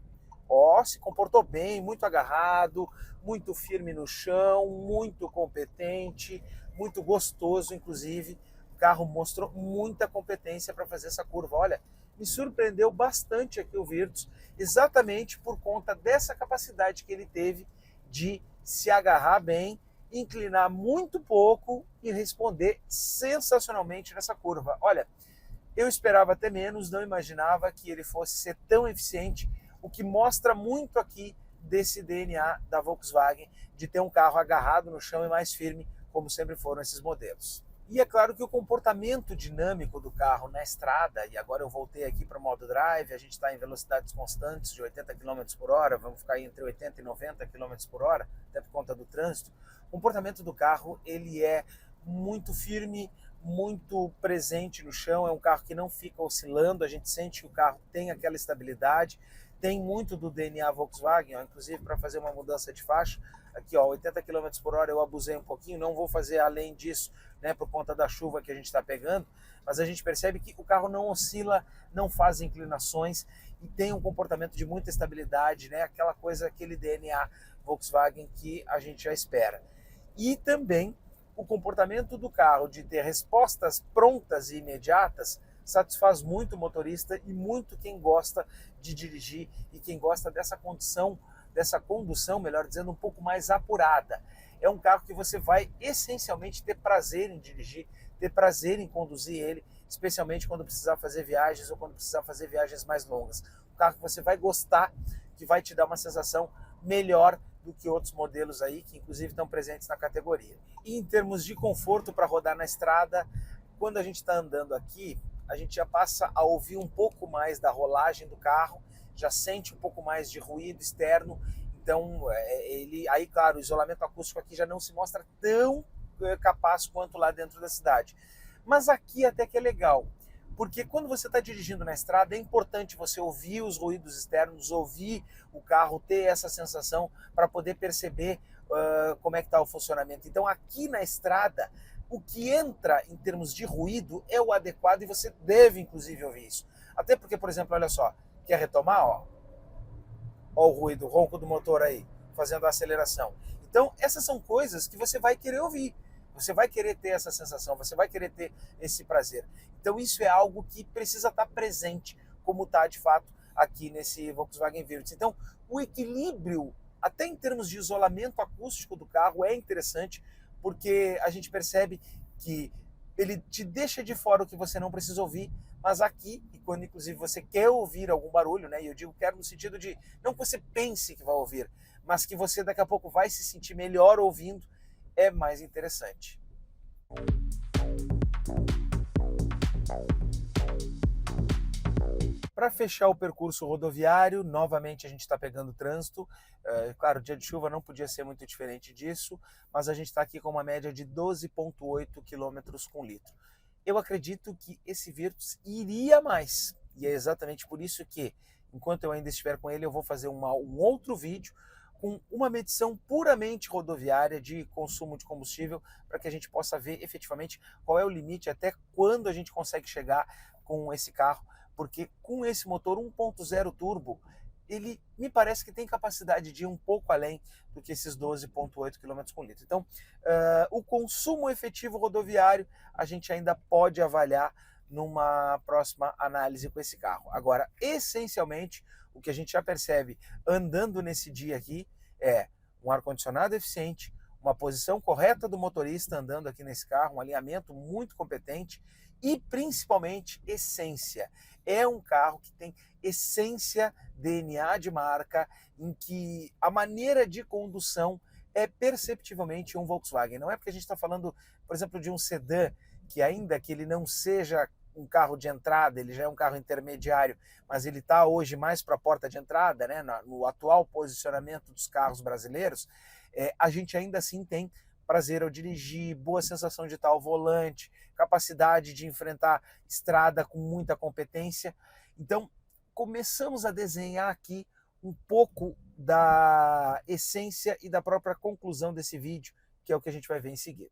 Ó, se comportou bem, muito agarrado, muito firme no chão, muito competente, muito gostoso, inclusive. O carro mostrou muita competência para fazer essa curva. Olha, me surpreendeu bastante aqui o Virtus, exatamente por conta dessa capacidade que ele teve de se agarrar bem, inclinar muito pouco e responder sensacionalmente nessa curva. Olha, eu esperava até menos, não imaginava que ele fosse ser tão eficiente, o que mostra muito aqui desse DNA da Volkswagen, de ter um carro agarrado no chão e mais firme, como sempre foram esses modelos. E é claro que o comportamento dinâmico do carro na estrada, e agora eu voltei aqui para o modo drive, a gente está em velocidades constantes de 80 km por hora, vamos ficar aí entre 80 e 90 km por hora, até por conta do trânsito. O comportamento do carro, ele é muito firme, muito presente no chão, é um carro que não fica oscilando, a gente sente que o carro tem aquela estabilidade, tem muito do DNA Volkswagen, ó, inclusive para fazer uma mudança de faixa, aqui ó, 80 km por hora eu abusei um pouquinho, não vou fazer além disso, né, por conta da chuva que a gente está pegando, mas a gente percebe que o carro não oscila, não faz inclinações e tem um comportamento de muita estabilidade, né, aquela coisa, aquele DNA Volkswagen que a gente já espera. E também o comportamento do carro de ter respostas prontas e imediatas satisfaz muito o motorista e muito quem gosta de dirigir e quem gosta dessa condução, melhor dizendo, um pouco mais apurada. É um carro que você vai essencialmente ter prazer em dirigir, ter prazer em conduzir ele, especialmente quando precisar fazer viagens ou quando precisar fazer viagens mais longas. Um carro que você vai gostar, que vai te dar uma sensação melhor do que outros modelos aí, que inclusive estão presentes na categoria. E em termos de conforto para rodar na estrada, quando a gente está andando aqui, a gente já passa a ouvir um pouco mais da rolagem do carro, já sente um pouco mais de ruído externo, então aí claro, o isolamento acústico aqui já não se mostra tão capaz quanto lá dentro da cidade. Mas aqui até que é legal, porque quando você está dirigindo na estrada é importante você ouvir os ruídos externos, ouvir o carro, ter essa sensação para poder perceber como é que está o funcionamento. Então aqui na estrada, o que entra em termos de ruído é o adequado e você deve inclusive ouvir isso. Até porque, por exemplo, olha só, quer retomar? Ó o ruído, o ronco do motor aí, fazendo a aceleração. Então essas são coisas que você vai querer ouvir. Você vai querer ter essa sensação, você vai querer ter esse prazer. Então isso é algo que precisa estar presente, como está de fato aqui nesse Volkswagen Virtus. Então o equilíbrio, até em termos de isolamento acústico do carro, é interessante, porque a gente percebe que ele te deixa de fora o que você não precisa ouvir, mas aqui, e quando inclusive você quer ouvir algum barulho, né, e eu digo quero no sentido de, não que você pense que vai ouvir, mas que você daqui a pouco vai se sentir melhor ouvindo, é mais interessante. Para fechar o percurso rodoviário, novamente a gente está pegando trânsito. Claro, dia de chuva não podia ser muito diferente disso, mas a gente está aqui com uma média de 12,8 km com litro. Eu acredito que esse Virtus iria mais, e é exatamente por isso que, enquanto eu ainda estiver com ele, eu vou fazer um outro vídeo com uma medição puramente rodoviária de consumo de combustível, para que a gente possa ver efetivamente qual é o limite, até quando a gente consegue chegar com esse carro, porque com esse motor 1.0 turbo, ele me parece que tem capacidade de ir um pouco além do que esses 12,8 km por litro. Então, o consumo efetivo rodoviário a gente ainda pode avaliar numa próxima análise com esse carro. Agora, essencialmente, o que a gente já percebe andando nesse dia aqui é um ar-condicionado eficiente, uma posição correta do motorista andando aqui nesse carro, um alinhamento muito competente e principalmente essência. É um carro que tem essência, DNA de marca, em que a maneira de condução é perceptivelmente um Volkswagen. Não é porque a gente está falando, por exemplo, de um sedã, que ainda que ele não seja um carro de entrada, ele já é um carro intermediário, mas ele está hoje mais para a porta de entrada, né? No atual posicionamento dos carros brasileiros, a gente ainda assim tem prazer ao dirigir, boa sensação de estar ao volante, capacidade de enfrentar estrada com muita competência. Então, começamos a desenhar aqui um pouco da essência e da própria conclusão desse vídeo, que é o que a gente vai ver em seguida.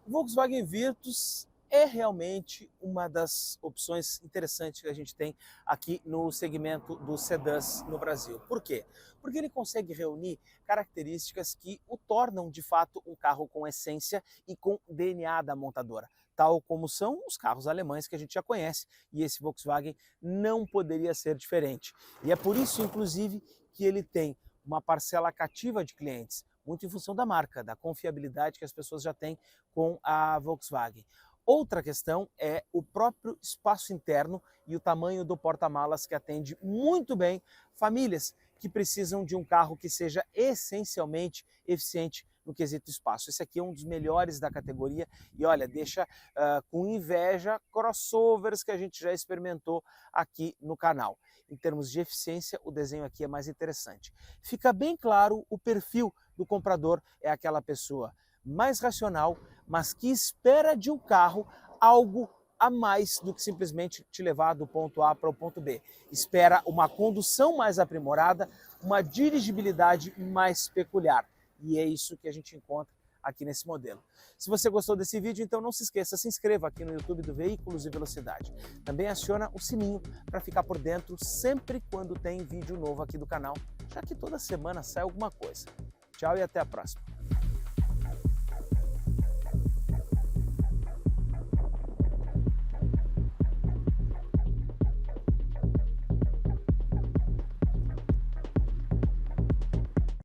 O Volkswagen Virtus é realmente uma das opções interessantes que a gente tem aqui no segmento dos sedãs no Brasil. Por quê? Porque ele consegue reunir características que o tornam de fato um carro com essência e com DNA da montadora, tal como são os carros alemães que a gente já conhece, e esse Volkswagen não poderia ser diferente. E é por isso, inclusive, que ele tem uma parcela cativa de clientes, muito em função da marca, da confiabilidade que as pessoas já têm com a Volkswagen. Outra questão é o próprio espaço interno e o tamanho do porta-malas, que atende muito bem famílias que precisam de um carro que seja essencialmente eficiente no quesito espaço. Esse aqui é um dos melhores da categoria e olha, deixa com inveja crossovers que a gente já experimentou aqui no canal. Em termos de eficiência, o desenho aqui é mais interessante. Fica bem claro o perfil do comprador, é aquela pessoa mais racional, mas que espera de um carro algo a mais do que simplesmente te levar do ponto A para o ponto B. Espera uma condução mais aprimorada, uma dirigibilidade mais peculiar. E é isso que a gente encontra aqui nesse modelo. Se você gostou desse vídeo, então não se esqueça, se inscreva aqui no YouTube do Veículos e Velocidade. Também aciona o sininho para ficar por dentro sempre quando tem vídeo novo aqui do canal, já que toda semana sai alguma coisa. Tchau e até a próxima.